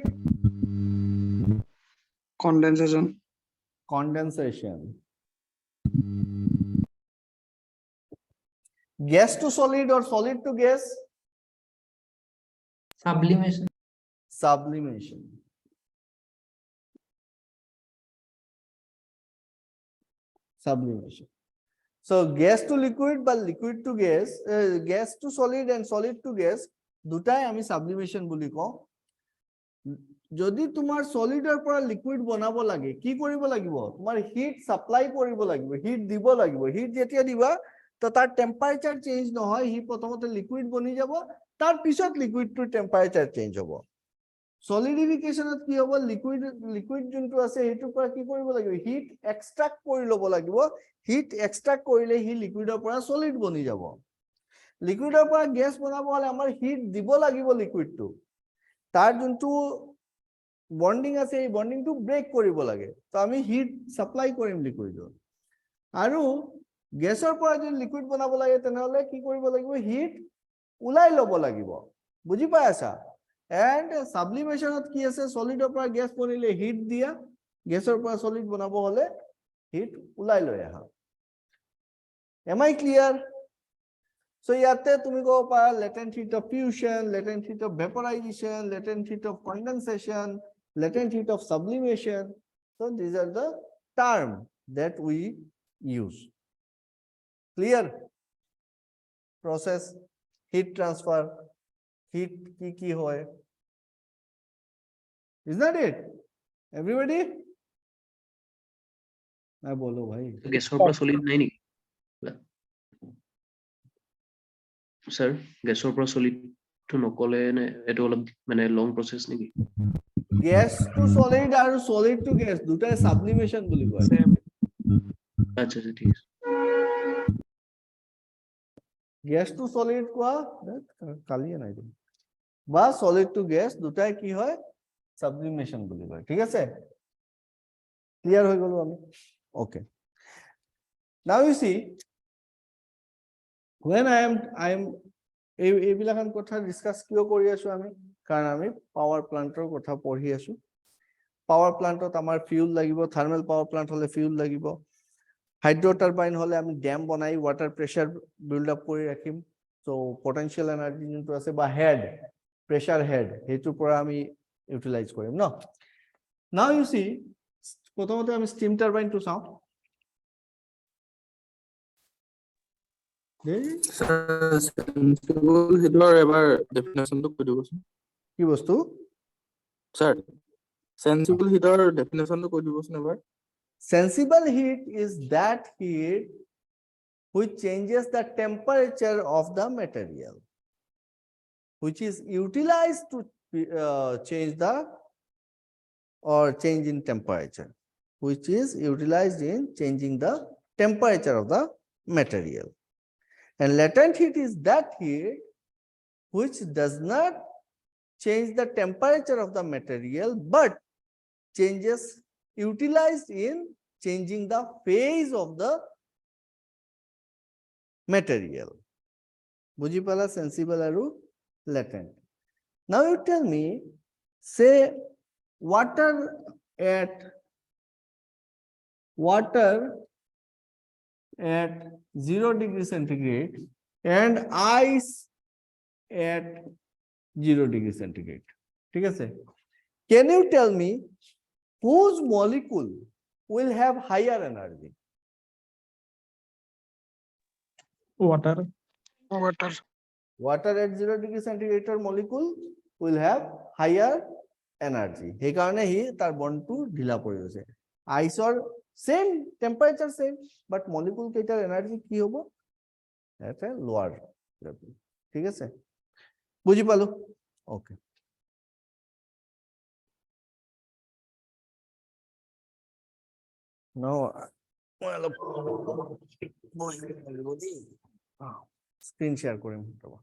Condensation. condensation. Gas to solid or solid to gas, sublimation. sublimation. Sublimation. So gas to liquid বা liquid to gas, gas to solid and solid to gas দুটাই আমি sublimation বুলি কওঁ। যদি তোমাৰ সলিডৰ পৰা liquid বনাব লাগে কি কৰিব লাগিব, তোমাৰ হিট সাপ্লাই কৰিব লাগিব, হিট দিব লাগিব। হিট যেতিয়া দিবা তো তাৰ টেম্পাৰেচাৰ চেঞ্জ নহয়, হি প্ৰথমতে লিকুইড বনি যাব, তাৰ পিছত লিকুইডটোৰ টেম্পাৰেচাৰ চেঞ্জ হ'ব। সলিডিফিকেশনত কি হ'ব, লিকুইড যোনটো আছে হেইটোৰ পৰা কি কৰিব লাগিব, হিট এক্সট্ৰাক্ট কৰি ল'ব লাগিব। হিট এক্সট্ৰাক্ট কৰিলে হি লিকুইডৰ পৰা সলিড বনি যাব। লিকুইডৰ পৰা গেছ বনাব হলে আমাৰ হিট দিব লাগিব লিকুইডটো, তাৰ যোনটো বন্ডিং আছে এই বন্ডিংটো ব্ৰেক কৰিব লাগে, তো আমি হিট সাপ্লাই কৰিম লিকুইডৰ। আৰু গেছৰ পৰা যদি লিকুইড বনাব লাগে তেনেহলে কি কৰিব লাগিব, হিট উলাই ল'ব লাগিব। বুজি পাই আছা? এন্ড সাবলিমেশনত কি আছে, সলিডৰ পৰা গেছ বনিলে হিট দিয়া, গেছৰ পৰা সলিড বনাব হলে হিট উলাই লৈ আহা। Am I clear? So ইয়াতে তুমি কব পাৰা latent heat of fusion, latent heat of vaporization, latent heat of condensation, latent heat of sublimation. So these are the terms that we use. Clear? Process, heat transfer, heat ki hoy. Is that it? Everybody? I bolo bhai. গেছৰ পৰা solid নাই নেকি? Sir, গেছৰ পৰা solid টো নকলে নে এটো অলপ মানে লং প্ৰসেস নেকি? Gas to solid আৰু solid to gas দুটাই sublimation বুলি কয়। আচ্ছা আচ্ছা ঠিক আছে। Gas to solid কোৱা কালিয়ে নাই দিম, বা solid to gas দুটাই কি হয়, sublimation বুলি কয়। ঠিক আছে, ক্লিয়াৰ হৈ গলো আমি? Okay. Now you see, when I am এইবিলাখান কথা ডিসকাস কিয় কৰি আছো আমি, কাৰণ আমি পাৱাৰ প্লান্টৰ কথা পঢ়ি আছো। পাৱাৰ প্লান্টত আমাৰ ফিউল লাগিব, থাৰ্মেল পাৱাৰ প্লান্ট হলে ফিউল লাগিব, হাইড্ৰো টাৰবাইন হলে আমি ড্যাম বনাই ওয়াটাৰ প্ৰেসাৰ বিল্ড আপ কৰি ৰাখিম। সো পটেনশিয়াল এনাৰ্জি যোনটো আছে বা হেড, প্ৰেসাৰ হেড, হেতুৰ পৰা আমি ইউটিলাইজ কৰিম ন। নাও ইউ সি, প্ৰথমতে আমি স্টিম টাৰবাইনটো চাওঁ। সেন্সিবল হিটৰ এবাৰ ডেফিনেশনটো কৈ দিবচোন কি বস্তু? স্যাৰ, সেন্সিবল হিটৰ ডেফিনেশনটো কৈ দিবচোন এবাৰ। Sensible heat is that heat which changes the temperature of the material, which is utilized to change the or change in temperature, which is utilized in changing the temperature of the material. And latent heat is that heat which does not change the temperature of the material but changes utilized in changing the phase of the material. বুজি পালা sensible আৰু latent. Now you tell me, say water at 0 degree centigrade and ice at 0 degree centigrade. ঠিক আছে? Can you tell me whose molecule will have higher energy? Water. Water at 0 degree centigrade molecule will have higher energy সেইকাৰণে সি তাৰ বন্ডটো ঢিলা পৰি গৈছে আইচৰ same temperature same বাট molecule কেইটাৰ energy কি হ'ব এটা লোৱাৰ লেভেল ঠিক আছে বুজি পালো ওকে No, মই অলপ স্ক্ৰীন শ্বেয়াৰ কৰিম ৰ'বা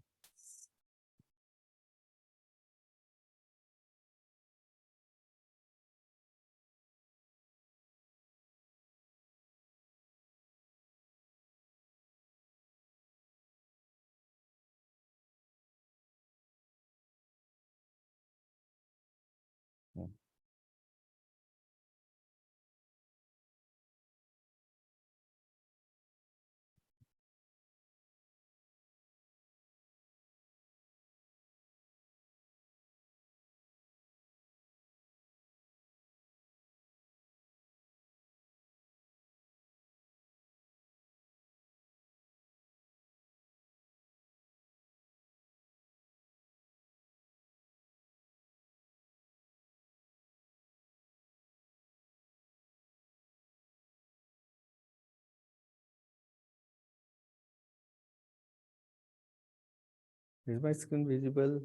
Is my screen visible?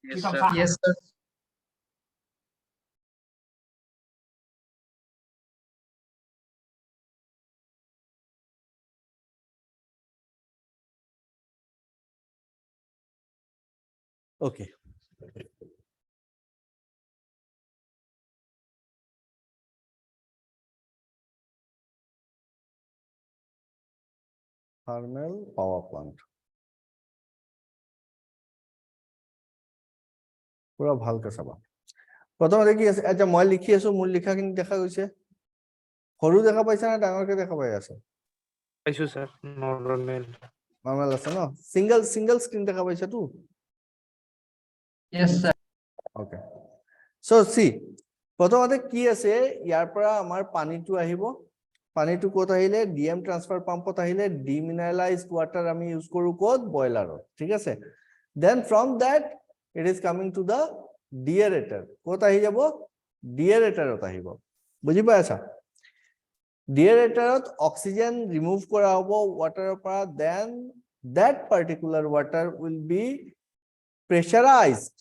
Yes, sir. Okay. Thermal power plant. পুৰা ভালকে চাবা প্ৰথমতে কি আছে আচ্ছা মই লিখি আছো মোৰ লিখাখিনি দেখা গৈছে সৰু দেখা পাইছা না ডাঙৰকে দেখা পাই আছে পাইছো স্যাৰ নৰ্মাল নৰ্মেল আছে ন সিঙ্গেল স্ক্ৰীন দেখা পাইছা তো Yes, sir. ওকে সো সি প্ৰথমতে কি আছে ইয়াৰ পৰা আমাৰ পানীটো আহিব পানীটো ক'ত আহিলে ডিএম ট্ৰান্সফাৰ পাম্পত আহিলে ডিমিনাৰেলাইজড ওয়াটাৰ আমি ইউজ কৰো ক'ত বয়লাৰত ঠিক আছে then from that it is coming to the deaerator ক'ত আহি যাব ডিএৰেটাৰত আহিব বুজি পাইছা ডিএৰেটাৰত অক্সিজেন ৰিমুভ কৰা হ'ব ওয়াটাৰৰ পৰা then that particular water will be pressurised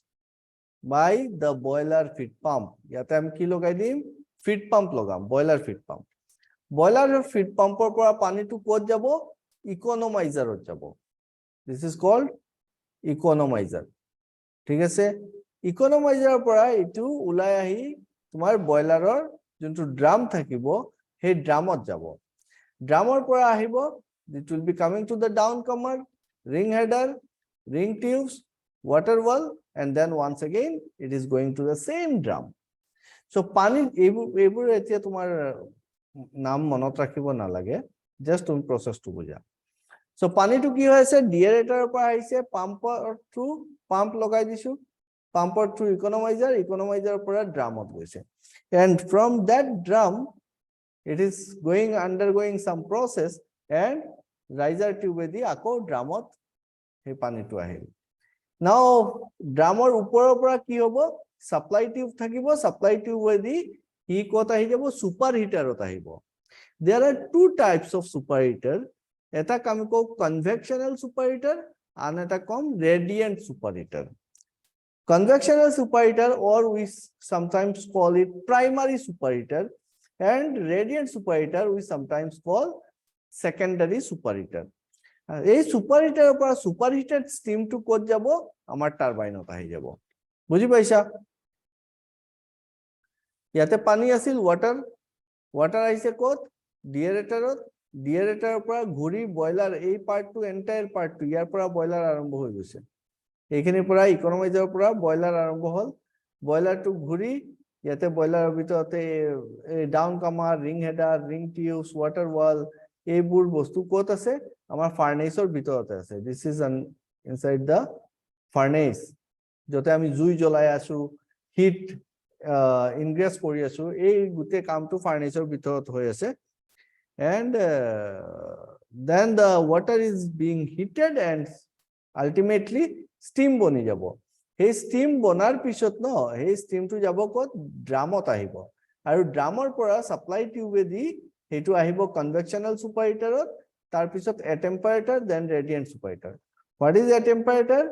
by the boiler feed pump ইয়াতে আমি কি লগাই দিম ফিড পাম্প লগাম বয়লাৰ ফিড পাম্প বয়লাৰৰ ফিড পাম্পৰ পৰা পানীটো ক'ত যাব ইকোনমাইজাৰত যাব দিস ইজ কল্ড ইকোনমাইজাৰ ঠিক আছে ইকোনমাইজাৰৰ পৰা এটো উলাই আহি তোমাৰ বয়লাৰৰ যোনটো ড্ৰাম থাকিব সেই ড্ৰামত যাব ড্ৰামৰ পৰা আহিব it will be coming to the down comer ring header ring tubes water well and then once again it is going to the same drum so pani ebur etia tumar naam monot rakhibo na lage just tum process to buja so pani to ki hoise deaerator pa aise pump through pump logai disu pump through economizer pora drum ot goise and from that drum it is undergoing some process and riser tube di ako drum ot he pani to ahil now ড্ৰামৰ ওপৰৰ পৰা কি হ'ব supply tube থাকিব supply টিউবেদি ই কত আহি যাব super হিটাৰত আহিব there are two types of super heater এটা আমি কও convectional super heater আন এটা কম radiant super heater convectional super heater or we sometimes call it primary super heater and radiant super heater we sometimes call secondary super heater এই super হিটাৰৰ পৰা super heated ষ্টিমটো ক'ত যাব আমাৰ টাৰবাইনত আহি যাব বুজি পাইছা ইয়াতে পানী আছিল ওয়াটাৰ আহিছে ক'ত ডিএৰেটাৰৰ পৰা ঘূৰি বয়লাৰ এই পাৰ্টটো এন্টায়াৰ পাৰ্টটো ইয়াৰ পৰা বয়লাৰ আৰম্ভ হৈ গৈছে এইখিনিৰ পৰা ইকোনমাইজাৰৰ পৰা বয়লাৰ আৰম্ভ হ'ল বয়লাৰটো ঘূৰি ইয়াতে বয়লাৰৰ ভিতৰতে downcomer ring header ring tubes water wall এইবোৰ বস্তু ক'ত আছে আমাৰ ফাৰ্নেসৰ ভিতৰতে আছে this is inside the furnace যতে আমি জুই জ্বলাই আছো হিট ইনগ্ৰেছ কৰি আছো এই গুতে কামটো ফাৰ্নেসৰ ভিতৰত হৈ আছে and then the water is being heated and ultimately steam বনি যাব সেই স্টিম বনাৰ পিছত ন সেই স্টিমটো যাব ক'ত ড্ৰামত আহিব আৰু ড্ৰামৰ পৰা সাপ্লাই টিউবেদি হেতু আহিব কনভেকশনাল সুপাৰ হিটাৰত তাৰ পিছত a temperature then radiant superheater what is a temperature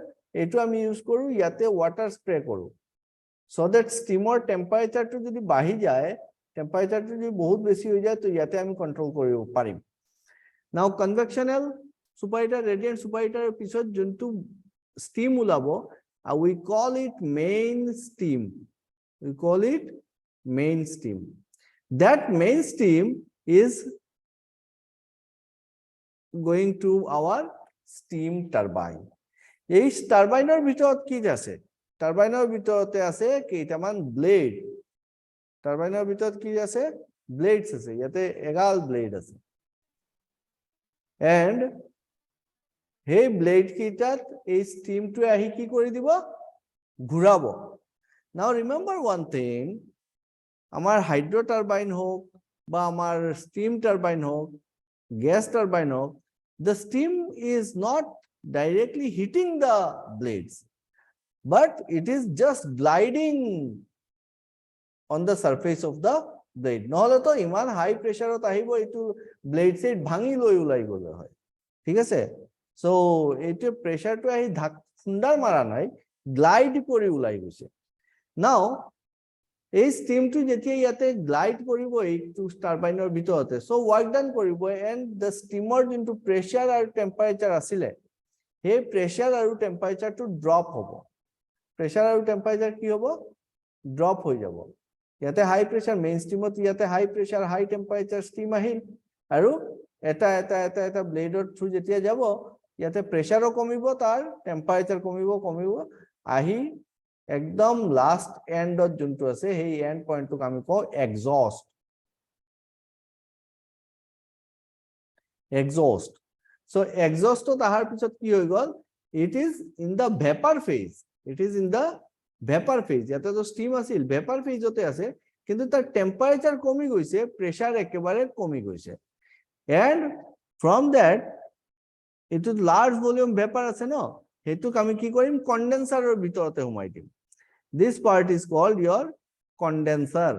এইটো আমি ইউজ কৰো ইয়াতে ওয়াটাৰ স্প্ৰে কৰো so that steamer temperature to যদি বাঢ়ি যায় temperature to যদি বহুত বেছি হৈ যায় তো ইয়াতে আমি কন্ট্ৰোল কৰিব পাৰিম now convectional super heater radiant super heater পিছত যোনটো steam ওলাব we call it main steam that main steam is going to our steam turbine এই টাৰবাইনৰ ভিতৰত কি আছে টাৰবাইনৰ ভিতৰতে আছে কেইটামান ব্লেড টাৰবাইনৰ ভিতৰত কি আছে ব্লেডস আছে ইয়াতে এগাল ব্লেড আছে এন্ড হে ব্লেড কিটাত এই স্টিমটো আহি কি কৰি দিব ঘুৰাব নাও ৰিমেম্বাৰ ওয়ান থিং আমাৰ হাইড্ৰো টাৰবাইন হোক বা আমাৰ স্টিম টারবাইন হোক গ্যাস টারবাইন হোক the steam is not directly hitting the blades but it is just gliding on the surface of the blade নহলে তো ইমান হাই প্রেসারত আহিব এটো ব্লেড সেট ভাঙি লৈ উলাই গলে হয় ঠিক আছে সো এটো প্রেসারটো আহি খুন্দাৰ মাৰা নাই গ্লাইড কৰি উলাই গৈছে নাও এই স্টিমটো যেতিয়া ইয়াতে গ্লাইড কৰিব এইটো টাৰবাইনৰ ভিতৰতে সো ওয়াৰ্ক ডান কৰিব and the steamer into pressure আৰু টেম্পাৰেচাৰ আছিলে এই প্ৰেসাৰ আৰু টেম্পাৰেচাৰটো ড্ৰপ হ'ব প্ৰেসাৰ আৰু টেম্পাৰেচাৰ কি হ'ব ড্ৰপ হৈ যাব ইয়াতে হাই প্ৰেসাৰ মেইন স্টিমত ইয়াতে হাই প্ৰেসাৰ হাই টেম্পাৰেচাৰ স্টিম আহিল আৰু এটা ব্লেডৰ থ্ৰু যেতিয়া যাব ইয়াতে প্ৰেসাৰও কমিব তাৰ টেম্পারেচার কমিব আহি একদম লাস্ট এন্ডত যোনটো আছে সেই এন্ড পয়েন্টটোক আমি কওঁ exhaust so exhaust to tahar pichot ki hoy gol it is in the vapor phase yate to steam asil vapor phase ote ase kintu tar temperature komi goise pressure ekebare komi goise and from that it is large volume vapor ase no hetu ami ki korim condenser or bitorote humai dim this part is called your condenser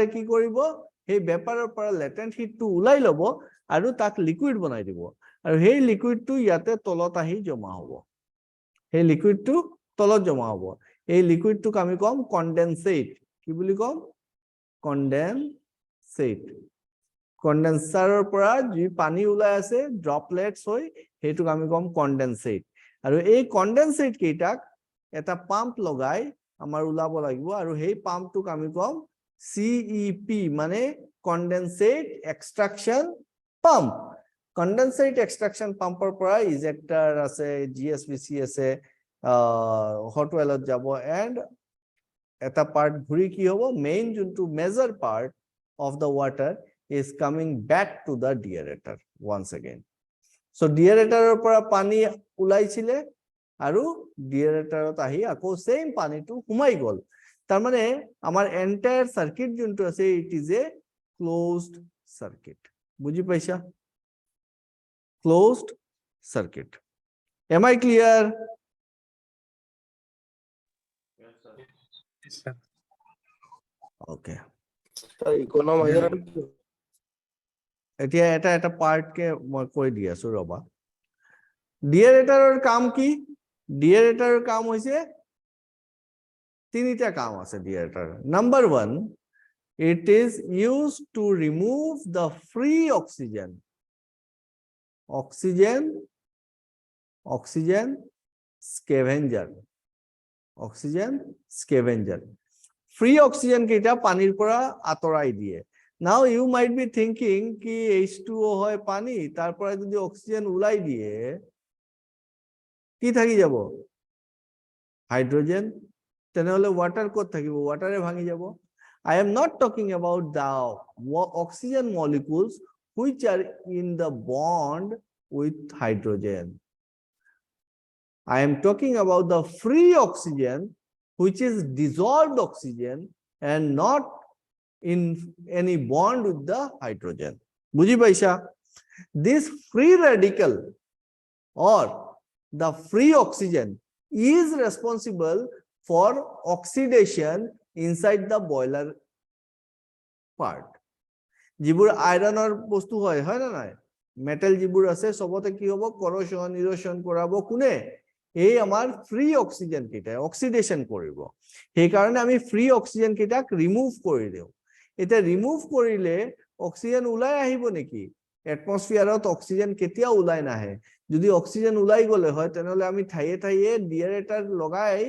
e ki koribo hey vapor or pora latent heat to ulai lobo আৰু তাক liquid বনাই দিব আৰু সেই লিকুইডটো ইয়াতে তলত আহি জমা হ'ব সেই লিকুইডটো তলত জমা হ'ব এই লিকুইডটোক আমি কম কনডেনসেট কি বুলি কম কনডেনসাৰৰ পৰা যি পানী ওলাই আছে ড্ৰপলেটস হৈ হেতুক আমি কম কনডেনসেট আৰু এই কনডেনসেট কেইটাক এটা পাম্প লগাই আমাৰ ওলাব লাগিব আৰু সেই পাম্পটোক আমি কম CEP মানে condensate এক্সট্ৰাকশন pump condensate extraction pumper pora ejector ase GSVC ase hot well jabo and eta part ghuri ki hobo main juntu major part of the water is coming back to the deaerator once again so deaerator pora pani ulai chile aru deaerator ot ahi ako same pani tu humai gol tar mane amar entire circuit juntu ase it is a closed circuit বুঝি পাইছা closed circuit am I clear Yes, sir. okay এতিয়া এটা part কে মই কৈ দি আছো ৰবা ডিএৰেটাৰৰ কাম কি ডিএৰেটাৰৰ কাম হৈছে তিনিটা কাম আছে ডিএৰেটাৰ number 1 it is used to remove the free oxygen scavenger free oxygen কেইটা পানীৰ পৰা আতৰাই দিয়ে now you might be thinking ki H2O হয় পানী তাৰ পৰা যদি অক্সিজেন উলাই দিয়ে কি থাকি যাব হাইড্রোজেন তেনেহলে ওয়াটার কোত থাকিব ওয়াটারে ভাঙি যাব I am not talking about the oxygen molecules which are in the bond with hydrogen. I am talking about the free oxygen which is dissolved oxygen and not in any bond with the hydrogen. Buji paisha? This free radical or the free oxygen is responsible for oxidation inside the boiler part. যিবোৰ আইৰনৰ বস্তু হয় না নাই metal যিবোৰ আছে সবতে কি হ'ব corrosion erosion কৰাব কোনে এই আমাৰ ফ্ৰী অক্সিজেন কেইটা অক্সিডেশন কৰিব সেই কাৰণে আমি ফ্ৰী অক্সিজেন কেইটাক ৰিমুভ কৰি দিও এটা ৰিমুভ কৰিলে অক্সিজেন ওলাই আহিব নেকি এটমস্ফিয়াৰত অক্সিজেন কেতিয়া ওলাই নাহে যদি অক্সিজেন ওলাই গলে হয় তেনেহলে আমি ঠাইয়ে ঠাইয়ে ডিএৰেটাৰ লগাই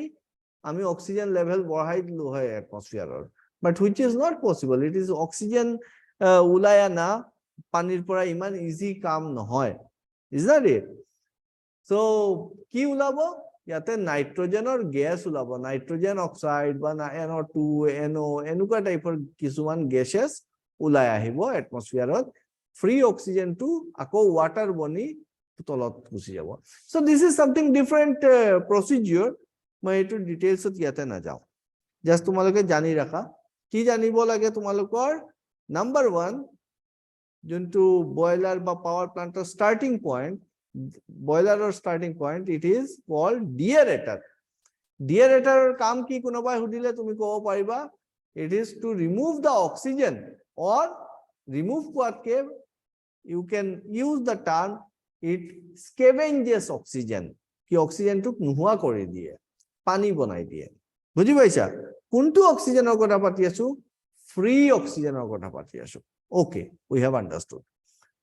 আমি অক্সিজেন লেভেল বঢ়াই দিলো হয় এটমস্ফিয়াৰৰ but which is not possible it is oxygen ওলাই আনা পানীৰ পৰা ইমান ইজি কাম নহয় is that it so কি ওলাব ইয়াতে নাইট্ৰজেনৰ গ্যাস ওলাব নাইট্ৰজেন অক্সাইড বা NO2 NO এনেকুৱা টাইপৰ কিছুমান গ্যাসেস ওলাই আহিব এটমস্ফিয়াৰত ফ্ৰী অক্সিজেনটো আকৌ ওয়াটাৰ বনি তলত গুচি যাব so this is something different procedure মই এটো ডিটেইলছত ইয়াতে না যাও জাস্ট তোমালোকে জানি ৰাখা কি জানিব লাগে তোমালোকৰ নাম্বাৰ 1 যোনটো বয়লাৰ বা পাৱাৰ প্লান্টৰ স্টাৰ্টিং পয়েন্ট বয়লাৰৰ starting point it is called deaerator ডিএৰেটাৰৰ কাম কি কোনোবাই হুদিলে তুমি ক'ব পাৰিবা it is to remove the oxygen or remove কোৱাতকে you can use the term it scavenges oxygen কি অক্সিজেনটোক নোহোৱা কৰি দিয়ে পানী বনাই দিয়ে বুজি পাইছা কোনটো অক্সিজেনৰ কথা পাতি আছো ফ্ৰী অক্সিজেনৰ কথা পাতি আছো okay we have understood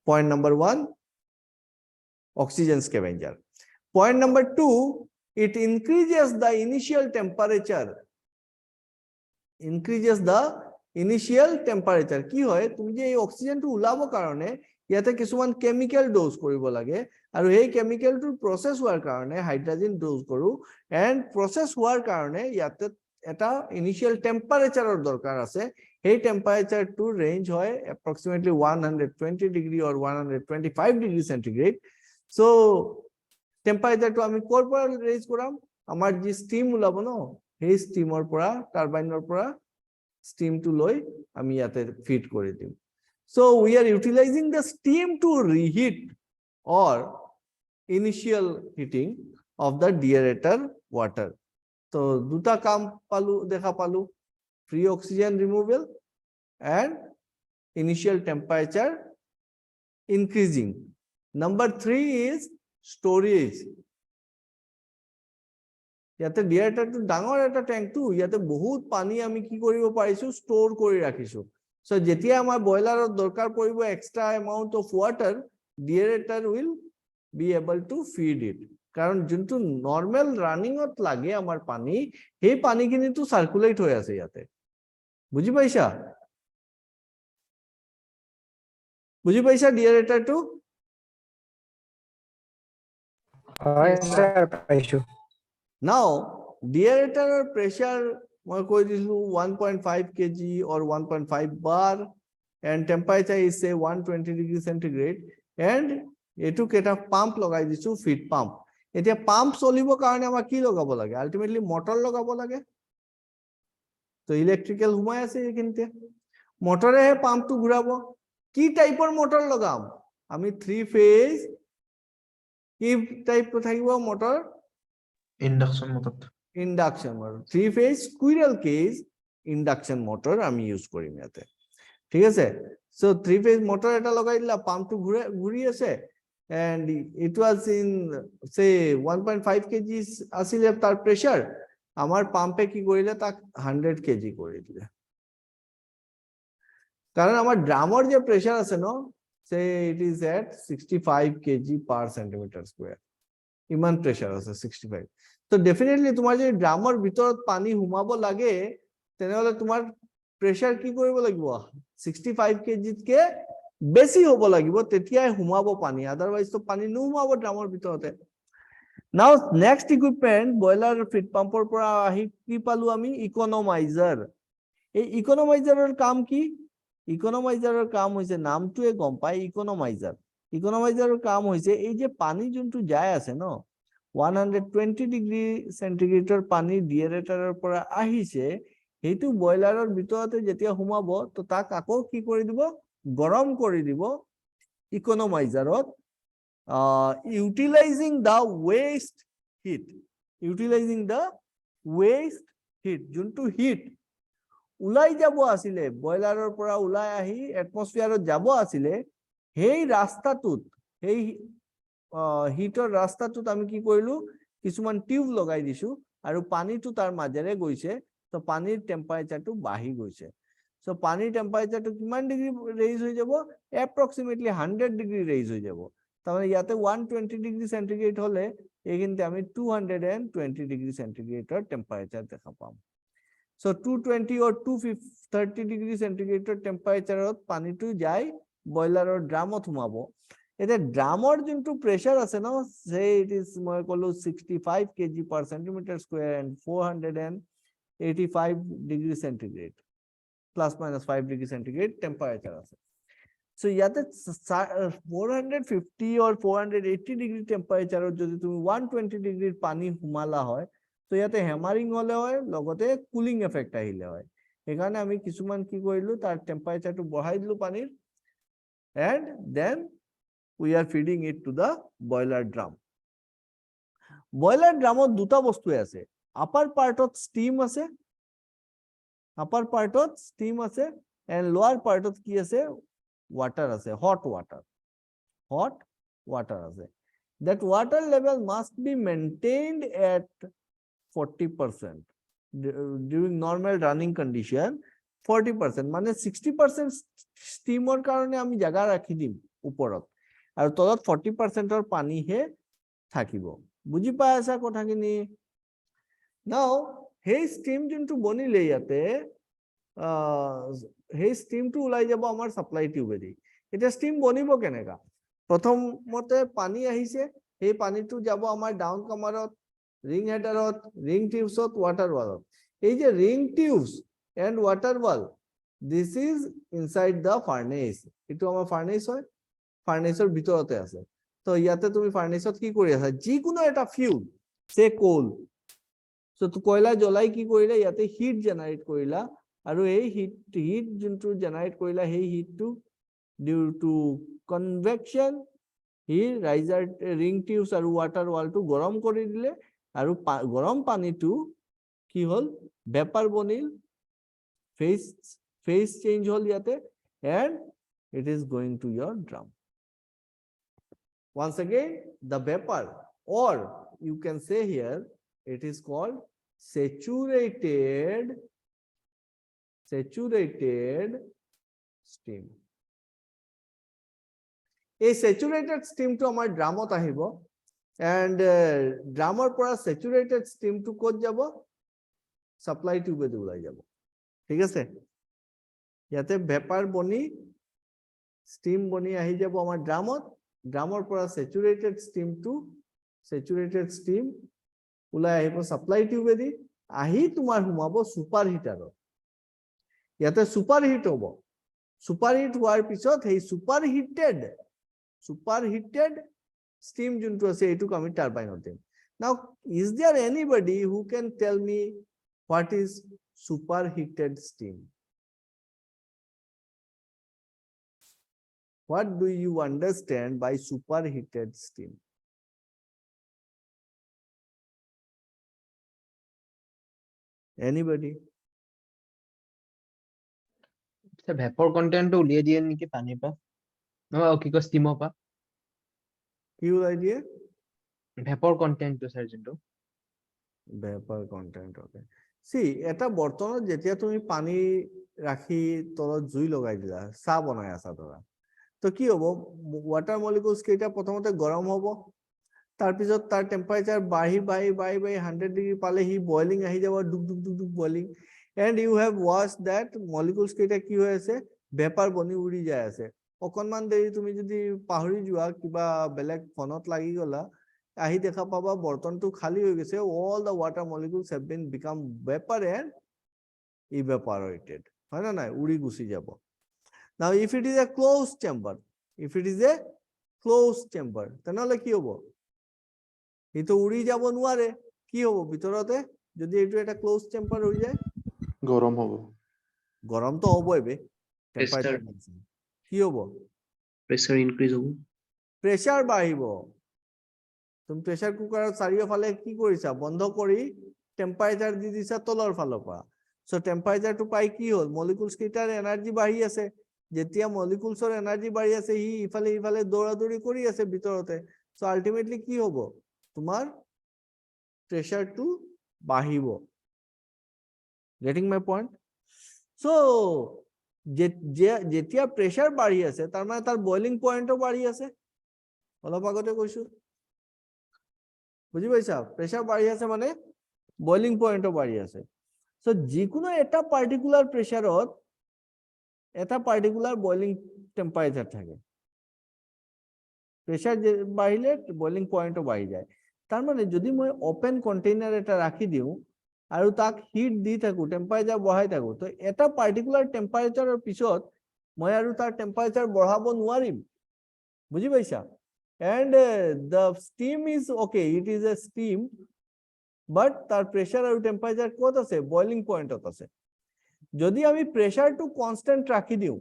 point number 1 oxygen scavenger point number 2 it increases the initial temperature কি হয় তুমি যে এই অক্সিজেনটো ওলাব কাৰণে ইয়াতে কিছুমান কেমিক্যাল ডোজ কৰিব লাগে আৰু এই কেমিক্যালটোৰ প্ৰসেস হোৱাৰ কাৰণে হাইড্ৰোজেন ডোজ কৰো এন্ড প্ৰসেস হোৱাৰ কাৰণে ইয়াতে এটা ইনিশিয়াল টেম্পাৰেচাৰৰ দৰকাৰ আছে এই টেম্পাৰেচাৰটো ৰেঞ্জ হয় approximately 120 degree or 125 degree centigrade so টেম্পাৰেচাৰটো আমি কৰ পৰা ৰেঞ্জ কৰাম আমাৰ যি স্টিম ওলাব ন সেই স্টিমৰ পৰা টাৰবাইনৰ পৰা স্টিমটো লৈ আমি ইয়াতে ফিট কৰি দিম so we are utilizing the steam to reheat or initial heating of the deaerator water so দুটা কাম পালো দেখা পালো free oxygen removal and initial temperature increasing number 3 is storage ইয়াতে ডিএৰেটাৰটো ডাঙৰ এটা ট্যাঙ্কটো ইয়াতে বহুত পানী আমি কি কৰিব পাৰিছো ষ্টৰ কৰি ৰাখিছো সো যেতিয়া আমাৰ বয়লাৰৰ দৰকাৰ পৰিব extra amount of water deaerator will be able to feed it কাৰণ যোনটো নৰমাল ৰানিংত লাগে আমাৰ পানী সেই পানীখিনিটো সাৰ্কুলেট হৈ আছে ইয়াতে বুজি পাইছা ডিএৰেটাৰটো হয় স্যাৰ পাইছো now ডিএৰেটাৰৰ প্ৰেসাৰ মই কৈ দিছো 1.5 kg or 1.5 bar and temperature is say 120 degree centigrade and এটু কেটা পাম্প লগাই দিছো ফিড পাম্প এতিয়া পাম্প চলিবৰ কাৰণে আমাৰ কি লগাব লাগে আলটিমেটলি মটৰ লগাব লাগে তো ইলেক্ট্ৰিক্যাল হুমাই আছে এইখিনিতে মটৰে পাম্পটো ঘুৰাব কি টাইপৰ মটৰ লগাম আমি 3 ফেজ কি টাইপ থাকিব motor Induction motor. Induction motor 3 phase squirrel cage induction motor আমি ইউজ কৰিম ইয়াতে ঠিক আছে সো 3 ফেজ মোটৰ এটা লগাই দিলা পাম্পটো ঘুৰি আছে and it was in say 1.5 kg আসিলে তার প্রেসার আমার পাম্পে কি করিলে তাক 100 kg করে দিলে কারণ আমার ড্রামর যে প্রেসার আছে ন say it is at 65 kg per centimeter square ইমান প্রেসার আছে 65 তো ডেফিনেটলি তোমার যে ড্ৰামৰ ভিতৰত পানী হুমাব লাগে তেনেহলে তোমাৰ প্ৰেসাৰ কি কৰিব লাগিব 65 kg কে বেছি হ'ব লাগিব তেতিয়াই হুমাব পানী আদারওয়াইজ তো পানী নুহুমাব ড্ৰামৰ ভিতৰতে নাও নেক্সট ইকুইপমেন্ট বয়লাৰ ফিড পাম্পৰ পৰা আহি কি পালো আমি ইকোনমাইজাৰ এই ইকোনমাইজাৰৰ কাম কি ইকোনমাইজাৰৰ কাম হৈছে নামটোৱে গম পায় ইকোনমাইজাৰৰ কাম হৈছে এই যে পানী যোনটো যায় আছে ন 120 ডিগ্ৰী সেন্টিগ্ৰেডৰ পানী ডিএৰেটাৰৰ পৰা আহিছে হেতু বয়লাৰৰ ভিতৰতে যেতিয়া হুমাব তো তাক আকৌ কি কৰি দিব গৰম কৰি দিব ইকোনমাইজাৰত utilizing the waste heat, যোনটো heat উলাই যাব আছিলে বয়লাৰৰ পৰা উলাই আহি এটমস্ফিয়াৰত যাব আছিলে সেই ৰাস্তাটোত সেই হিটৰ ৰাস্তাটোত আমি কি কৰিলো কিছুমান টিউব লগাই দিছো আৰু পানীটো তাৰ মাজেৰে গৈছে তো পানীৰ টেম্পাৰেচাৰটো বাঢ়ি গৈছে সো পানীৰ টেম্পাৰেচাৰটো কিমান ডিগ্ৰী ৰেইজ হৈ যাব এপ্ৰক্সিমেটলি 100 ডিগ্ৰী ৰেইজ হৈ যাব তাৰমানে ইয়াতে 120 ডিগ্ৰী সেন্টিগ্ৰেড হলে এইখিনিতে আমি 220 ডিগ্ৰী সেন্টিগ্ৰেডৰ টেম্পাৰেচাৰ দেখা পাম সো 220 or 230 ডিগ্ৰী সেন্টিগ্ৰেডৰ টেম্পাৰেচাৰত পানীটো যায় বয়লাৰৰ ড্ৰামত সোমাব এটা ড্ৰামৰ যোনটো প্ৰেসাৰ আছে ন সে ইট ইজ মই কলো 65 kg per centimeter square and 485 degree centigrade plus minus 5 degree centigrade temperature আছে so ইয়াতে 450 or 480 degree temperature যদি তুমি 120 degree পানী হুমালা হয় তো ইয়াতে হেমারিং হলে হয় লগতে কুলিং এফেক্ট আহিলে হয় এখানে আমি কিছুমান কি কৰিলো তাৰ টেম্পাৰেচাৰটো বঢ়াই দিলো পানীৰ and then we are feeding it to the boiler drum boiler dramot দুটা বস্তু আছে upper part of steam আছে and lower part of কি আছে water আছে hot water আছে that water level must be maintained at 40% during normal running condition 40% মানে 60% steamer কাৰণে আমি জায়গা ৰাখি দিম ওপৰত আৰু তলত 40% ৰ পানী হে থাকিব বুজি পাই আছা কথাখিনি নাও সেই steam যোনটো বনিলে ইয়াতে সেই steam টো ওলাই যাব আমাৰ সাপ্লাই টিউবেদি এটা steam বনিব কেনেকা প্ৰথমতে পানী আহিছে সেই পানীটো যাব আমাৰ ডাউন কামাৰত ring headerত ring tubesত water wallত এই যে ring tubes and water wall this is inside the furnace এটো আমাৰ furnace হয় ফাৰ্নেসৰ ভিতৰতে আছে তো ইয়াতে তুমি ফাৰ্নেসত কি কৰি আছা যিকোনো এটা ফিউল সে কোল সো তো কয়লা জ্বলাই কি কৰিলা ইয়াতে হিট জেনাৰেট কৰিলা আৰু এই হিট যোনটো জেনাৰেট কৰিলা সেই হিটটো ডিউ টু কনভেকশন হি ৰাইজাৰ ৰিং টিউবস আৰু ওয়াটাৰ ওয়ালটো গৰম কৰি দিলে আৰু গৰম পানীটো কি হল ভেপাৰ বনিল phase change হল ইয়াতে and it is going to your drum once again the vapor or you can say here it is called saturated steam এই saturated steam to আমাৰ ড্ৰামত আহিব and ড্ৰামৰ পৰা saturated steam to ক'ত যাব supply টিউবে দি ওলাই যাব ঠিক আছে ইয়াতে ভেপাৰ বনি steam বনি আহি যাব আমাৰ ড্ৰামৰ পৰা saturated steam ওলাই আহিব সাপ্লাই টিউবে দি আহি তোমাৰ হুমাব সুপাৰ হিটাৰত ইয়াতে সুপাৰ হিট হ'ব সুপাৰ হিট হোৱাৰ পিছত সেই সুপাৰ হিটেড steam যোনটো আছে এটুক আমি টাৰবাইনত দিম now is there anybody who can tell me what is superheated steam what do you understand by superheated steam anybody ভেপৰ কন্টেন্টটো উলিয়াই দিয়ে নেকি পানীৰ পৰা কি কয় ষ্টিমৰ পৰা কি ওলাই দিয়ে ভেপৰ কন্টেন্টটো স্যাৰ যোনটো vapor content okay see এটা বৰ্তনত যেতিয়া তুমি পানী ৰাখি তলত জুই লগাই দিলা চা বনাই আছা ধৰা তো কি হ'ব ওয়াটাৰ মলিকুলস কেইটা প্ৰথমতে গৰম হ'ব তাৰ পিছত তাৰ টেম্পাৰেচাৰ বাঢ়ি 100 ডিগ্ৰী পালে হি বয়লিং আহি যাব ডুক boiling and you have watched that molecules কেইটা কি হৈ আছে ভেপাৰ বনি উৰি যায় আছে অকনমান দেৰি তুমি যদি পাহৰি যোৱা কিবা বেলেগ ফোনত লাগি গলা আহি দেখা পাবা বৰ্তনটো খালি হৈ গৈছে all the water molecules have been become vapor and evaporated হয় না নাই উৰি গুছি যাব now if it is a closed chamber তেনেহলে কি হ'ব এটো উৰি যাব নোৱাৰে কি হ'ব ভিতৰতে যদি এটো এটা ক্লোজ চেম্বাৰ হৈ যায় গৰম হ'ব গৰম তো হ'বই বে টেম্পাৰেচাৰ কি হ'ব pressure increase হ'ব প্ৰেছাৰ বাঢ়িব তুমি প্ৰেছাৰ কুকাৰত চাৰিওফালে কি কৰিছা বন্ধ কৰি টেম্পাৰেচাৰ দি দিছা তলৰ ফালৰ পৰা সো টেম্পাৰেচাৰটো পাই কি হ'ল মলিকুলছ কেইটাৰ এনাৰ্জি বাঢ়ি আছে যেতিয়া মলিকুলছৰ এনাৰ্জি বাঢ়ি আছে হি ইফালে দৌৰাদৌৰি কৰি আছে ভিতৰতে সো আলটিমেটলি কি হ'ব তোমাৰ প্ৰেছাৰটো বাঢ়িব গেটিং মাই পইণ্ট সো যেতিয়া প্ৰেছাৰ বাঢ়ি আছে তাৰ মানে তাৰ বইলিং পইণ্টও বাঢ়ি আছে অলপ আগতে কৈছো বুজি পাইছা প্ৰেছাৰ বাঢ়ি আছে মানে বইলিং পইণ্টও বাঢ়ি আছে সো যিকোনো এটা পাৰ্টিকুলাৰ প্ৰেছাৰত এটা পাৰ্টিকুলাৰ বইলিং টেম্পাৰেচাৰ থাকে প্ৰেছাৰ বাঢ়িলে বইলিং পইণ্টও বাঢ়ি যায় তাৰ মানে যদি মই ওপেন কন্টেইনাৰ এটা ৰাখি দিওঁ আৰু তাক হিট দি থাকো টেম্পাৰেচাৰ বঢ়াই থাকো তো এটা পাৰ্টিকুলাৰ টেম্পাৰেচাৰৰ পিছত মই আৰু তাৰ টেম্পাৰেচাৰ বঢ়াব নোৱাৰিম বুজি পাইছা and the steam is okay it is a steam but tar pressure aru temperature kot ase boiling point ot ase jodi ami pressure to constant rakhi diu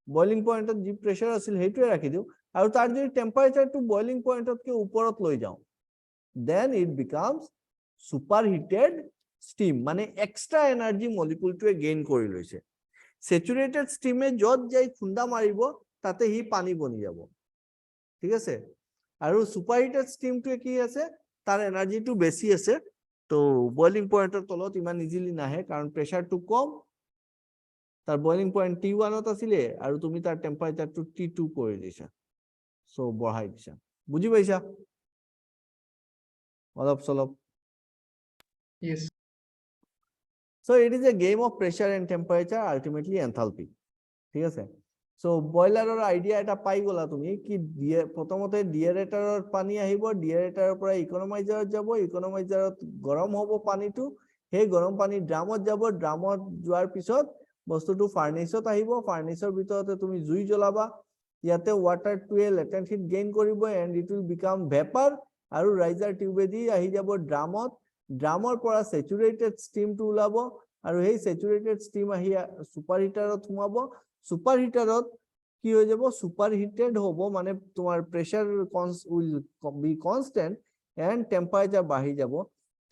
boiling point ot ji pressure asil hetu rakhi diu aru tar jodi temperature to boiling point ot ke uporot loi jao then it becomes superheated steam mane extra energy molecule to gain kori loise saturated steam e jot jai khunda maribo tate hi pani boni jabo ঠিক আছে আৰু সুপাৰহিটেড ষ্টিমটো কি আছে তাৰ এনাৰ্জিটো বেছি আছে তো boiling পইণ্টৰ তলত ইমান ইজিলি নাহে কাৰণ প্ৰেছাৰটো কম তাৰ বয়লিং পইণ্ট T1 ত আছিলে আৰু তুমি তাৰ টেম্পাৰেচাৰটো T2 কৰি দিছা সো বঢ়াই দিছা বুজি পাইছা অলপ চলপ Yes. So it is a game of pressure and temperature ultimately enthalpy ঠিক আছে সো বয়লাৰৰ আইডিয়া এটা পাই গলা তুমি কি প্ৰথমতে ডিএৰেটাৰৰ পানী আহিব ডিএৰেটাৰৰ পৰা ইকোনমাইজাৰত যাব ইকোনমাইজাৰত গৰম হ'ব পানীটো সেই গৰম পানী ড্ৰামত যাব ড্ৰামত যোৱাৰ পিছত বস্তুটো ফাৰ্নেছত আহিব ফাৰ্নেছৰ ভিতৰতে তুমি জুই জ্বলাবা ইয়াতে ওৱাটাৰটোৱে লেটেন্ট হিট গেইন কৰিব and it will became vapour আৰু ৰাইজাৰ টিউবেদি আহি যাব ড্ৰামত ড্ৰামৰ পৰা স্যাচুৰেটেড ষ্টিমটো ওলাব আৰু সেই স্যাচুৰেটেড ষ্টিম আহি সুপাৰ হিটাৰত সোমাব সুপাৰ হিটাৰত কি হৈ যাব সুপাৰ হিটেড হ'ব মানে তোমাৰ pressure will be constant and temperature বাঢ়ি যাব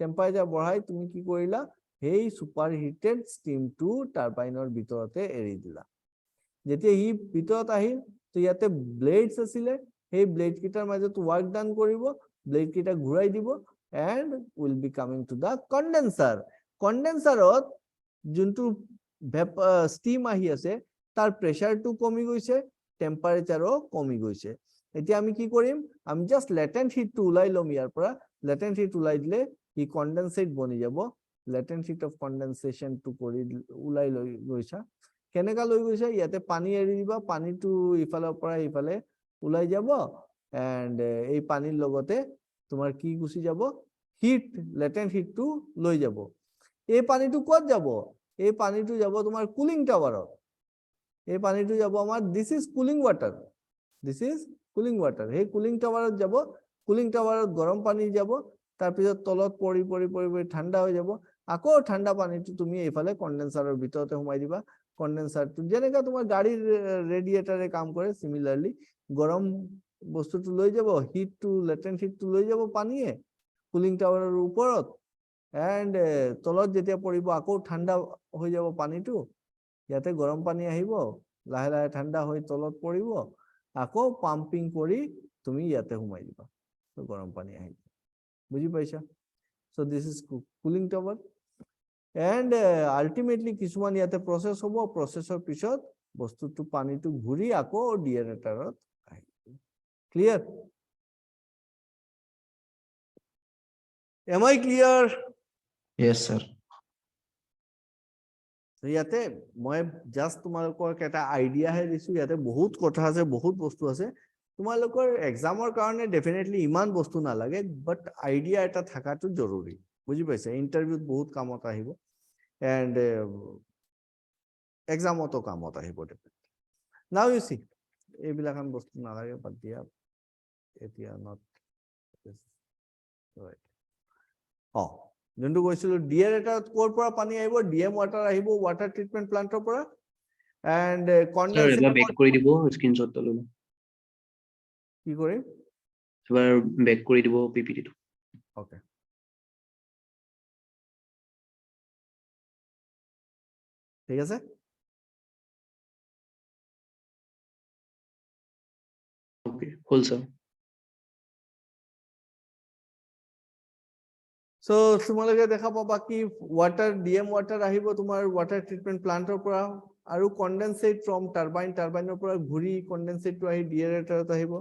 টেম্পাৰেচাৰ বঢ়াই তুমি কি কৰিলা সেই সুপাৰ হিটেড ষ্টিমটো টাৰবাইনৰ ভিতৰতে এৰি দিলা যেতিয়া ই ভিতৰত আহিল তো ইয়াতে ব্লেডছ আছিলে সেই ব্লেড কিটাৰ মাজত ওয়াৰ্ক ডান কৰিব ব্লেড কিটা ঘূৰাই দিব and will be coming to the condenser কন্ডেন্সাৰত যোনটো ষ্টিম আহি আছে তাৰ প্ৰেছাৰটো কমি গৈছে টেম্পাৰেচাৰও কমি গৈছে এতিয়া আমি কি কৰিম আমি জাস্ট লেটেন্ট হিটটো উলাই লম ইয়াৰ পৰা লেটেন্ট হিট উলাই দিলে ই কনডেনসেট বনি যাব লেটেন্ট হিট অফ কনডেনসেশন টু কৰি উলাই লৈ গৈছা কেনেকা লৈ গৈছা ইয়াতে পানী এৰি দিবা পানীটো ইফালৰ পৰা ইফালে উলাই যাব এন্ড এই পানীৰ লগতে তোমাৰ কি গুছি যাব হিট লেটেন্ট হিটটো লৈ যাব এই পানীটো ক'ত যাব এই পানীটো যাব তোমাৰ কুলিং টাৱাৰত এই পানীটো যাব আমাৰ দিস ইজ কুলিং ওয়াটাৰ সেই কুলিং টাৱাৰত যাব কুলিং টাৱাৰত গৰম পানী যাব তাৰ পিছত তলত পৰি পৰি পৰি পৰি ঠাণ্ডা হৈ যাব আকৌ ঠাণ্ডা পানীটো তুমি এইফালে কনডেন্সাৰৰ ভিতৰতে সোমাই দিবা কনডেন্সাৰটো যেনেকা তোমাৰ গাড়ীৰ ৰেডিয়েটৰে কাম কৰে সিমিলাৰলি গৰম বস্তুটো লৈ যাব হিটটো লেটেন্ট হিটটো লৈ যাব পানীয়ে কুলিং টাৱাৰৰ ওপৰত এন্ড তলত যেতিয়া পৰিব আকৌ ঠাণ্ডা হৈ যাব পানীটো ইয়াতে গৰম পানী আহিব লাহে লাহে ঠাণ্ডা হৈ তলত পৰিব আকৌ পাম্পিং কৰি তুমি ইয়াতে সোমাই দিবা তো গৰম পানী আহিব বুজি পাইছা so this is cooling tower and ultimately কিছুমান ইয়াতে প্ৰসেস হ'ব প্ৰসেসৰ পিছত বস্তুটো পানীটো ঘূৰি আকৌ ডিএৰেটাৰত আহিব ক্লিয়াৰ এম আই ক্লিয়াৰ Yes, sir. ইয়াতে মই জাস্ট তোমালোকৰ এটা আইডিয়া হে দিছো ইয়াতে বহুত কথা আছে বহুত বস্তু আছে তোমালোকৰ এক্সামৰ কাৰণে ডেফিনেটলি ইমান বস্তু নালাগে বাট আইডিয়া এটা থাকাটো জৰুৰী বুজি পাইছে ইন্টাৰভিউত বহুত কামত আহিব এন্ড এক্সামতো কামত আহিব নাও ইউ সি এইবিলাকান বস্তু নালাগে বাদ দিয়া এতিয়া নট ৰাইট যোনটো কৈছিলো ডিএৰেটাৰত কোৰ পৰা পানী আহিব ডিএম ওয়াটাৰ আহিব ওয়াটাৰ ট্ৰিটমেন্ট প্লান্টৰ পৰা এন্ড Sir, এবাৰ বেক কৰি দিব স্ক্ৰিনশ্বট তললৈ কি কৰিম এবাৰ বেক কৰি দিব পিপিটিটো। Okay. ঠিক আছে? ওকে হ'ল ছাৰ। So তোমালোকে দেখা পাবা কি water DM water আহিব তোমাৰ water treatment plant ৰ পৰা আৰু condensate from turbine ৰ পৰা ঘূৰি condensate টো আহি deaerator ত আহিব।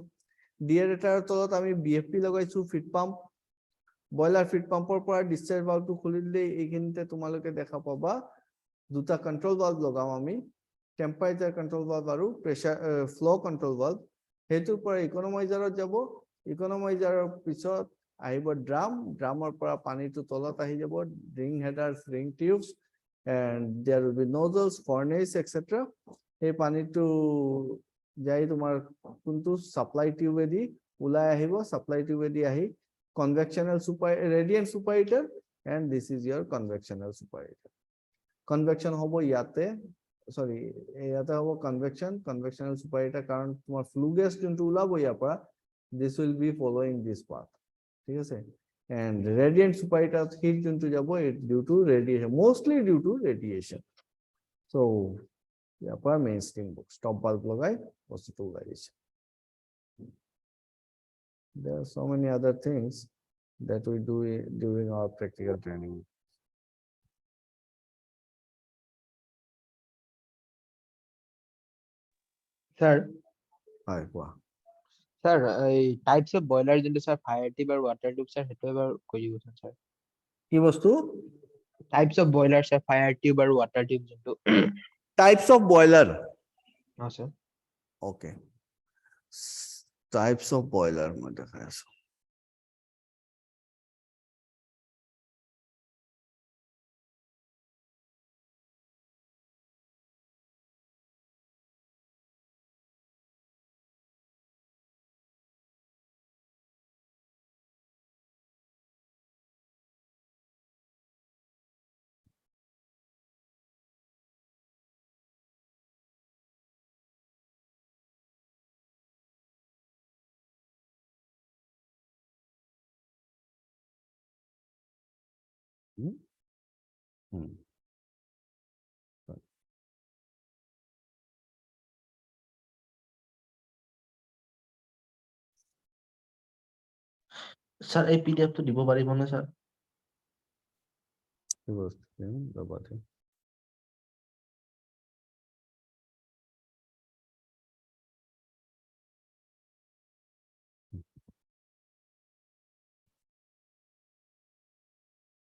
deaerator ৰ তলত আমি BFP লগাইছো feed pump boiler feed pump ৰ পৰা discharge valve টো খুলি দিলে এইখিনিতে তোমালোকে দেখা পাবা দুটা control valve লগাও আমি temperature control valve আৰু pressure flow control valve হেতুৰ পৰা economizer ত যাব economizer ৰ পিছত আহিব ড্ৰামৰ পৰা পানীটো তলত আহি যাব ring headers ring tubes and there will be nozzles furnace etc এই পানীটো যাই তোমাৰ কোনটো সাপ্লাই টিউবেদি ওলাই আহিব সাপ্লাই টিউবেদি আহি convectional super radiant superator and this is your convectional superator convection হ'ব ইয়াতে sorry ইয়াতে হ'ব convectional superator কারণ তোমার flue gas যোনটো ওলাব ইয়াৰ পৰা this will be following this path ঠিক আছে and radiant superator heat যোনটো যাব due to radiation mostly due to radiation so ইয়াৰ পৰা main steam book stop valve লগাই বস্তুটো ওলাই দিছে there are so many other things that we do during our practical training sir হয় কোৱা sir এই টাইপস অফ বয়লাৰ যোনটো sir fire tube or water tube sir সেইটো এবাৰ কৈ দিবচোন স্যার কি বস্তু types of boiler sir fire tube or water tube যোনটো types of boiler না sir okay types of boiler মই দেখাই আছো স্যার এই পিডিএফটো দিব পাৰিবনে স্যাৰ? কি বস্তু ৰবাতে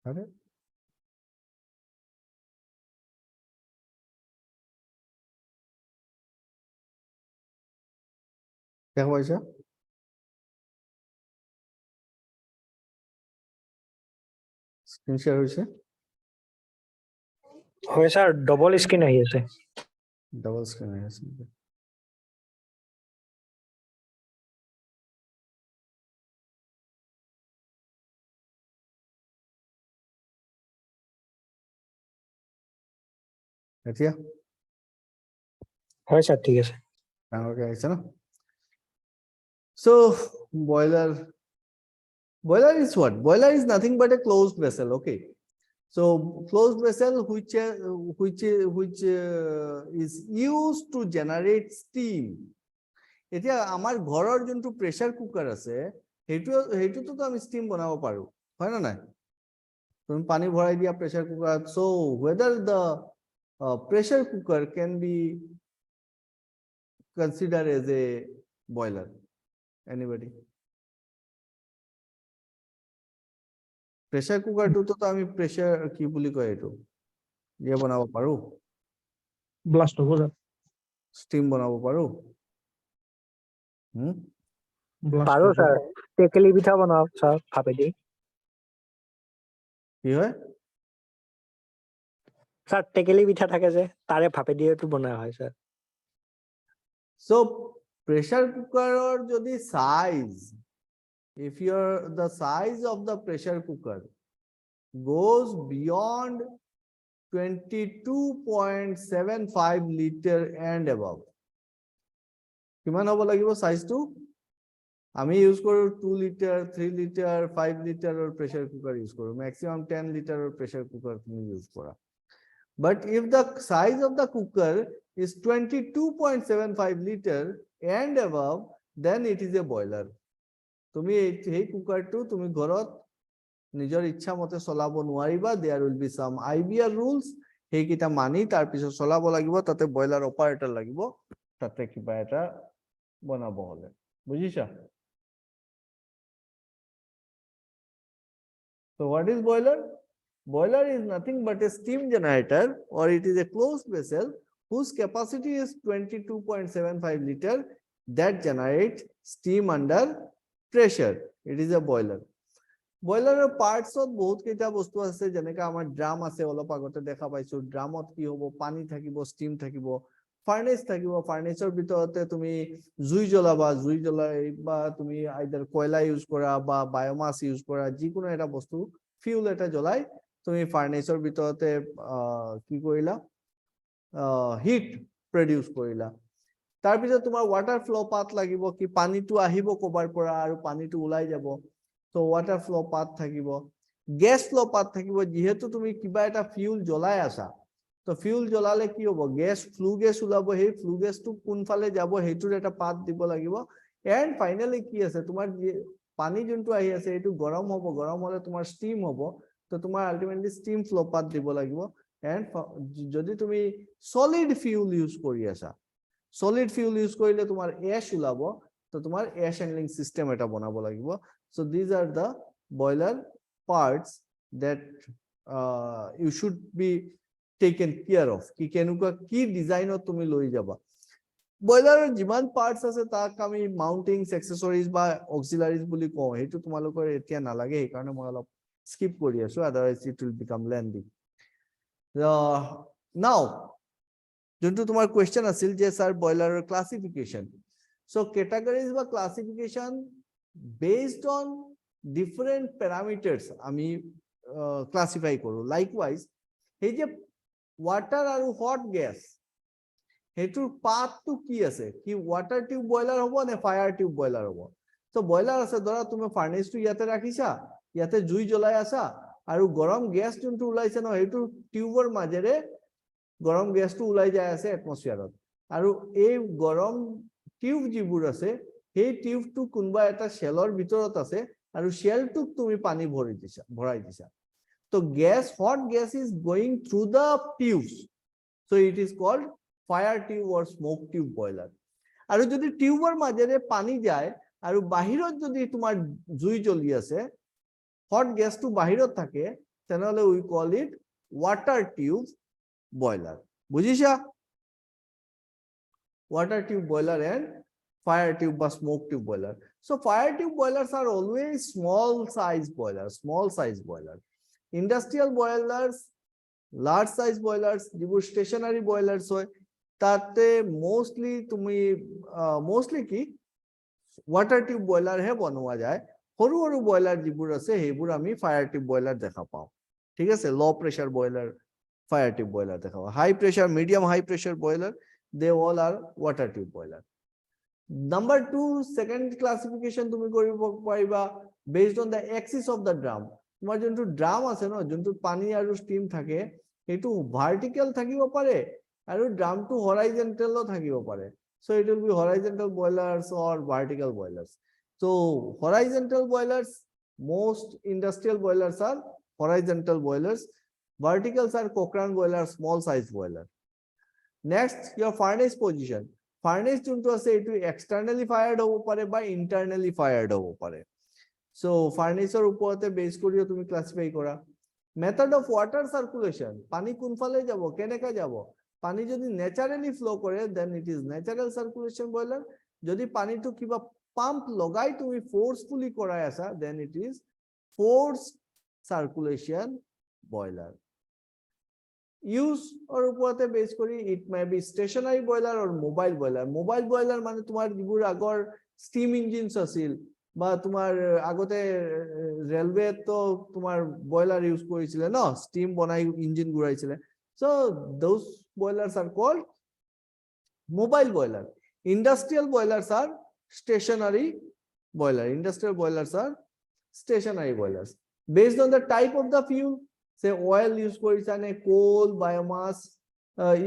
আরে দেখা পাইছা স্ক্রিন শেয়ার হয়েছে হয় স্যার ডবল স্ক্রিন আহি আছে ডাবল স্ক্রিন হয়েছে এতিয়া হয় স্যার ঠিক আছে ডাঙৰকে আহিছে ন so boiler is what boiler is nothing but a closed vessel okay so closed vessel which is used to generate steam এতিয়া আমাৰ ঘৰৰ যোনটো প্ৰেসাৰ কুকাৰ আছে হেইটোতো তো আমি steam বনাব পাৰো হয় না নাই তুমি পানী ভৰাই দিয়া প্ৰেসাৰ cooker so whether the pressure cooker can be considered as a boiler anybody pressure cooker to আমি pressure কি বুলি কয় এটো ইয়ে বনাব পাৰো ব্লাস্ট হ'ব স্যাৰ steam বনাব পাৰো পাৰো স্যাৰ টেকেলি পিঠা বনাও স্যাৰ ভাপেদি কি হয় স্যাৰ টেকেলি পিঠা থাকে যে তাৰে ভাপেদি এটো বনোৱা হয় sir so pressure cooker or যদি size if the size of the pressure cooker goes beyond 22.75 liter and above কিমান হ'ব লাগিব সাইজটো আমি ইউজ কৰো 2 লিটাৰ 3 লিটাৰ 5 লিটাৰৰ প্ৰেসাৰ কুকাৰ ইউজ কৰো ম্যাক্সিমাম 10 লিটাৰৰ প্ৰেসাৰ কুকাৰ তুমি ইউজ কৰা but if the size of the cooker is 22.75 liter and above then it is a boiler তুমি এই কুকাৰটো তুমি ঘৰত নিজৰ ইচ্ছা মতে চলাব নোৱাৰিবা there will be some IBR rules সেইকিটা মানি তাৰ পিছত চলাব লাগিব তাতে বয়লাৰ অপাৰেটৰ লাগিব তাতে কিবা এটা বনাব হলে বুজিছা So what is boiler? Boiler is nothing but a steam generator or it is a closed vessel whose capacity is 22.75 liter that generates steam under pressure. It is a boiler. Boiler parts of বহুত কেইটা বস্তু আছে যেনেকা আমাৰ drum আছে অলপ আগতে দেখা পাইছো ড্ৰামত কি হ'ব পানী থাকিব steam থাকিব ফাৰ্নেস থাকিব ফাৰ্নেসৰ ভিতৰতে তুমি জুই জ্বলাবা জুই জ্বলাই বা তুমি আইদাৰ কয়লা ইউজ কৰা বা বায়োমাস ইউজ কৰা যিকোনো এটা বস্তু ফিউল এটা জ্বলাই তুমি ফাৰ্নেসৰ ভিতৰতে কি কৰিলা হিট প্ৰডিউস কৰিলা তাৰ পিছত তোমাৰ ওয়াটাৰ ফ্লো পাথ লাগিব কি পানীটো আহিব কবাৰ পৰা আৰু পানীটো ওলাই যাব তো ওয়াটাৰ ফ্লো পাথ থাকিব গ্যাস ফ্লো পাথ থাকিব যেহেতু তুমি কিবা এটা ফিউল জ্বলাই আছা তো ফিউল জ্বলালে কি হ'ব গ্যাস ফ্লু গ্যাস ওলাব সেই ফ্লু গ্যাসটো কোনফালে যাব হেতুৰ এটা পাথ দিব লাগিব এন্ড ফাইনালি কি আছে তোমাৰ পানী যোনটো আহি আছে এটো গৰম হ'ব গৰম হলে তোমাৰ স্টিম হ'ব তো তোমাৰ আলটিমেটলি স্টিম ফ্লো পাথ দিব লাগিব এন্ড যদি তুমি সলিড ফিউল ইউজ কৰি আছা সলিড ফিউল ইউজ কৰিলে তোমাৰ এশ ওলাব তো তোমাৰ এয়াৰ হ্যান্ডলিং সিস্টেম এটা বনাব লাগিব so this are the boiler parts that you should be taken care of কি কেনেকুৱা কি ডিজাইনত তুমি লৈ যাবা বয়লাৰৰ যিমান পাৰ্টস আছে তাক আমি মাউন্টিংস এক্সেসৰিজ বা অক্সিলাৰিজ বুলি কওঁ হেতু তোমালোকৰ এতিয়া নালাগে এই কাৰণে মই অলপ স্কিপ কৰি আছো otherwise it will became lengthy নাও যোনটো তোমাৰ কোৱেশ্চন আছিল যে স্যাৰ বয়লাৰৰ ক্লাসিফিকেশন সো ক্যাটাগৰিজ বা classification based on different parameters আমি ক্লাসিফাই কৰো লাইকওয়াইজ এই যে ওয়াটাৰ আৰু হট গ্যাস হেতুৰ পাথটো কি আছে কি ওয়াটার টিউব বয়লার হ'ব নে ফায়ার টিউব বয়লার হ'ব তো বয়লার আছে ধৰা তুমি ফাৰ্নেসটো ইয়াতে ৰাখিছা ইয়াতে জুই জ্বলাই আছা আৰু গৰম গ্যাস যোনটো ওলাইছে ন হেতু টিউবৰ মাজেৰে গৰম গ্যাসটো ওলাই যায় আছে এটমস্ফিয়াৰত আৰু এই গৰম টিউব যিবোৰ আছে সেই টিউবটো কোনবা এটা শেলৰ ভিতৰত আছে আৰু শেলটোক তুমি পানী ভৰাই দিছা তো gas hot gas is going through the tubes so it is called fire tube or smoke tube boiler আৰু যদি টিউবৰ মাজেৰে পানী যায় আৰু বাহিৰত যদি তোমাৰ জুই জ্বলি আছে hot gas টো বাহিৰত থাকে তেনেহলে we call it water tube boiler বুজিছা water tube boiler and fire tube or smoke tube boiler so fire tube boilers are always small size boilers industrial boilers large size boilers যিবোৰ stationary boilers হয় তাতে mostly কি water tube boiler হে বনোৱা যায় সৰু সৰু boiler যিবোৰ আছে সেইবোৰ আমি fire tube boiler দেখা পাওঁ ঠিক আছে low pressure boiler fire tube boiler দেখা পাওঁ high pressure medium high pressure boiler they all are water tube boiler number 2 second classification তুমি কৰিব পাৰিবা based on the axis of the drum তোমাৰ যোনটো ড্ৰাম আছে ন যোনটো পানী আৰু স্টিম থাকে এটো ভাৰ্টিক্যাল থাকিব পাৰে আৰু ড্ৰামটো হৰাইজন্টালও থাকিব পাৰে so it will be horizontal boilers or vertical boilers so horizontal boilers most industrial boilers are horizontal boilers verticals are Cochrane boiler small size boiler next your furnace position furnace যোনটো আছে এটো externally fired হ'ব পাৰে বা internally fired হ'ব পাৰে so furnaceৰ ওপৰতে base কৰিও তুমি ক্লাসিফাই কৰা method of water circulation পানী কোনফালে যাব কেনেকা যাব পানী যদি ন্যাচাৰালি ফ্লো কৰে then it is natural circulation boiler যদি পানীটো কিবা পাম্প লগাই তুমি ফোর্সফুলি কৰাই আছা then it is forced circulation boiler use or ওপৰতে বেস কৰি it may be stationary boiler or mobile boiler মানে তোমাৰ যিবোৰ আগৰ steam engines আছিল বা তোমাৰ আগতে ৰেলৱে তো তোমাৰ বয়লাৰ ইউজ কৰিছিল ন স্টিম বনাই engine ঘুৰাইছিল so those boilers are called mobile boiler industrial boilers are stationary boiler. Industrial boilers are stationary boilers. Based on the type of the fuel, say oil use koricha ne coal, biomass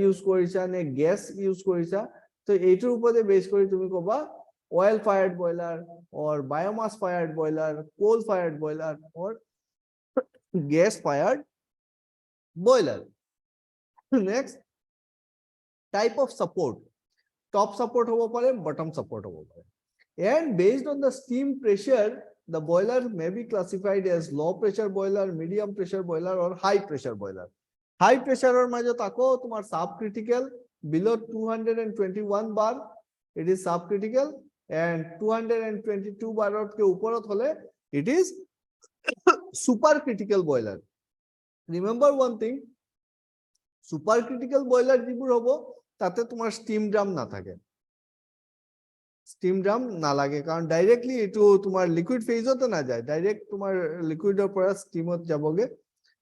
use koricha ne gas use koricha. So etur upore base kori tumi koba oil fired boiler or biomass fired boiler, coal fired boiler or gas fired boiler. Next, type of support. Top support hobo pare, bottom support hobo pare. And based on the steam pressure, the boiler may be classified as low pressure boiler, medium pressure boiler or high pressure boiler. High pressure or majo tako tumar subcritical below 221 bar, it is subcritical, and 222 bar ke uporot hole it is supercritical boiler. Remember one thing, supercritical boiler jibur hobo tate tumar steam drum na thake. Steam drum na lage karon directly etu tumar liquid phase ote na jay, direct tumar liquid or pora steam ot jaboge.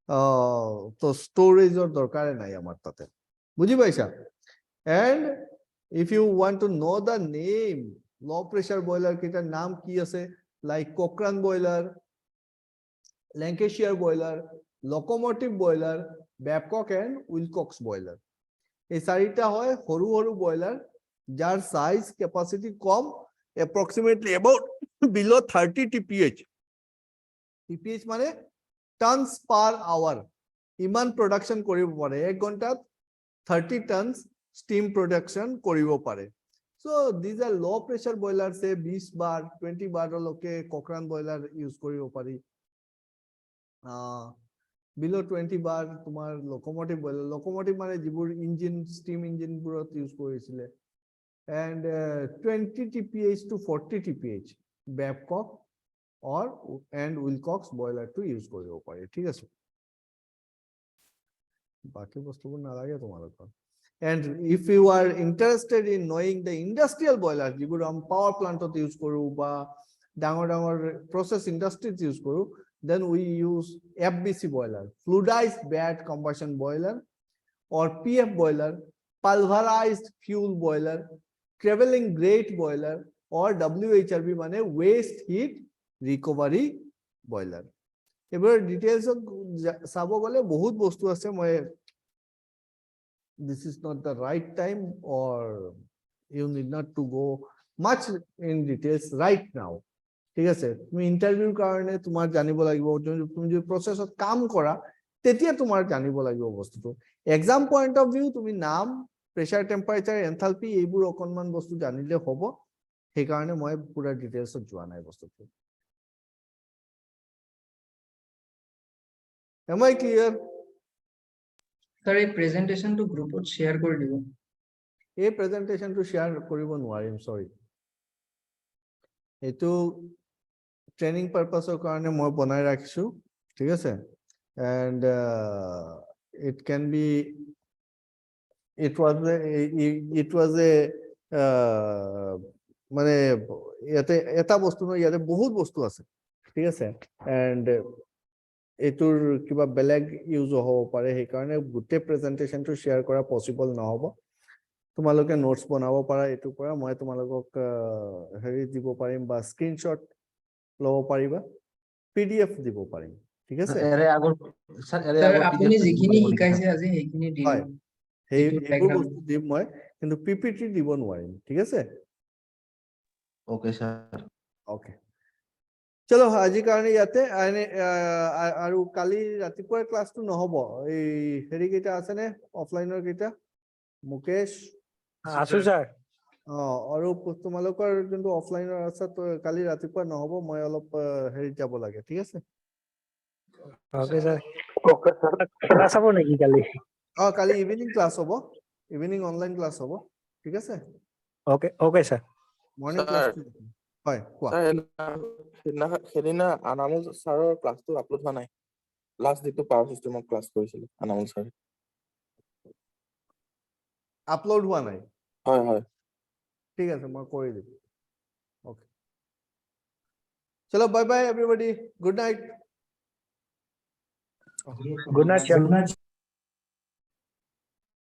So storage or dorkare nai amar tate. Bujhi paisa? And if you want to know the name, low pressure boiler kita naam ki ase, like Cochrane boiler, Lancashire boiler, locomotive boiler, Babcock and Wilcox boiler. এই চাৰিটা হয় সৰু সৰু boiler যাৰ size capacity com, approximately about below 30 TPH. TPH মানে tons per hour. ইমান production কৰিব পাৰে, এক ঘন্টাত 30 tons steam production কৰিব পাৰে. So these are low pressure boilers, say 20 bar, 20 bar লকে Cochrane boiler use কৰিব পাৰি. Below 20 bar তোমাৰ locomotive boiler, locomotive মানে যিবোৰ engine, steam engine বোৰত use কৰিছিলে, and 20 TPH to 40 TPH Babcock or and Wilcox boiler to use কৰিব পাৰে, ঠিক আছে? বাকি বস্তুবোৰ নালাগে তোমালোকৰ. And if you are interested in knowing the industrial boiler, যিবোৰ আমি power plant ত use কৰো বা ডাঙৰ ডাঙৰ process industries use কৰো, then we use FBC boiler, fluidized bed combustion boiler, or PF boiler, pulverized fuel boiler, traveling grate boiler, or WHRB মানে waste heat recovery boiler. এবাৰ details চাব গলে বহুত বস্তু আছে, মই this is not the right time or you need not to go much in details right now. ঠিক আছে, তুমি ইন্টাৰভিউৰ কাৰণে তোমাৰ জানিব লাগিব, তুমি যদি প্ৰসেসত কাম কৰা তেতিয়া তোমাৰ জানিব লাগিব বস্তুটো. এক্সাম পয়েন্ট অফ ভিউ তুমি নাম, প্ৰেসাৰ, টেম্পাৰেচাৰ, এনথালপি এইবোৰ অকনমান বস্তু জানিলে হ'ব, সেই কাৰণে মই পুৰা ডিটেইলছত যোৱা নাই বস্তুটো. Am I clear? Sir, এই প্ৰেজেন্টেশনটো গ্ৰুপত শেয়াৰ কৰি দিব। এই প্ৰেজেন্টেশনটো শেয়াৰ কৰিব নোৱাৰিম, সৰি। এইটো ট্ৰেইনিং পাৰপাসৰ কাৰণে মই বনাই ৰাখিছো, ঠিক আছে? And it can be, it was a মানে ইয়াতে এটা বস্তু নহয়, ইয়াতে বহুত বস্তু আছে, ঠিক আছে? And এটোৰ কিবা বেলেগ ইউজ হ'ব পাৰে, সেই কাৰণে গোটেই প্ৰেজেন্টেশনটো শেয়াৰ কৰা পসিবল নহব। তোমালোকে নোটস বনাব পাৰা এটোৰ পৰা, মই তোমালোকক হেৰি দিব পাৰিম বা স্ক্ৰিনশ্বট লব পাৰিবা, PDF দিব পাৰিম, ঠিক আছে? এৰে আগৰ স্যাৰ এৰে স্যাৰ আগৰ আপুনি PDF যিখিনি শিকাইছে আজি সেইখিনি দিম। হয়, এইটো এইবোৰ diagram। বস্তু দিম মই, কিন্তু PPT দিব নোৱাৰিম, ঠিক আছে? Okay sir. ওকে, চলো আজি কাৰণে ইয়াতে। আৰু কালি ৰাতিপুৱাৰ ক্লাছটো নহব, এই হেৰি কেইটা আছে নে অফলাইনৰ কেইটা? মুকেশ, আছো স্যাৰ। আৰু তোমালোকৰ যোনটো অফলাইনৰ আছে তো কালি ৰাতিপুৱা নহব, মই অলপ হেৰি যাব লাগে, ঠিক আছে? Okay sir. ক্লাস হব নাকি কালি? কালি ইভিনিং ক্লাছ হ'ব, ইভিনিং অনলাইন ক্লাছ হ'ব, ঠিক আছে? Okay okay sir. Morning sir, class হয়, কোৱা। সেইদিনা আনামুল ছাৰৰ ক্লাছটো আপলোড হোৱা নাই, লাষ্ট যিটো পাৱাৰ চিষ্টেমত ক্লাছ কৰিছিলে আনামুল ছাৰে। আপলোড হোৱা নাই? হয় হয়, ঠিক আছে, মই কৰি দিম। ওকে, চলো, bye bye everybody, good night. Good night sir.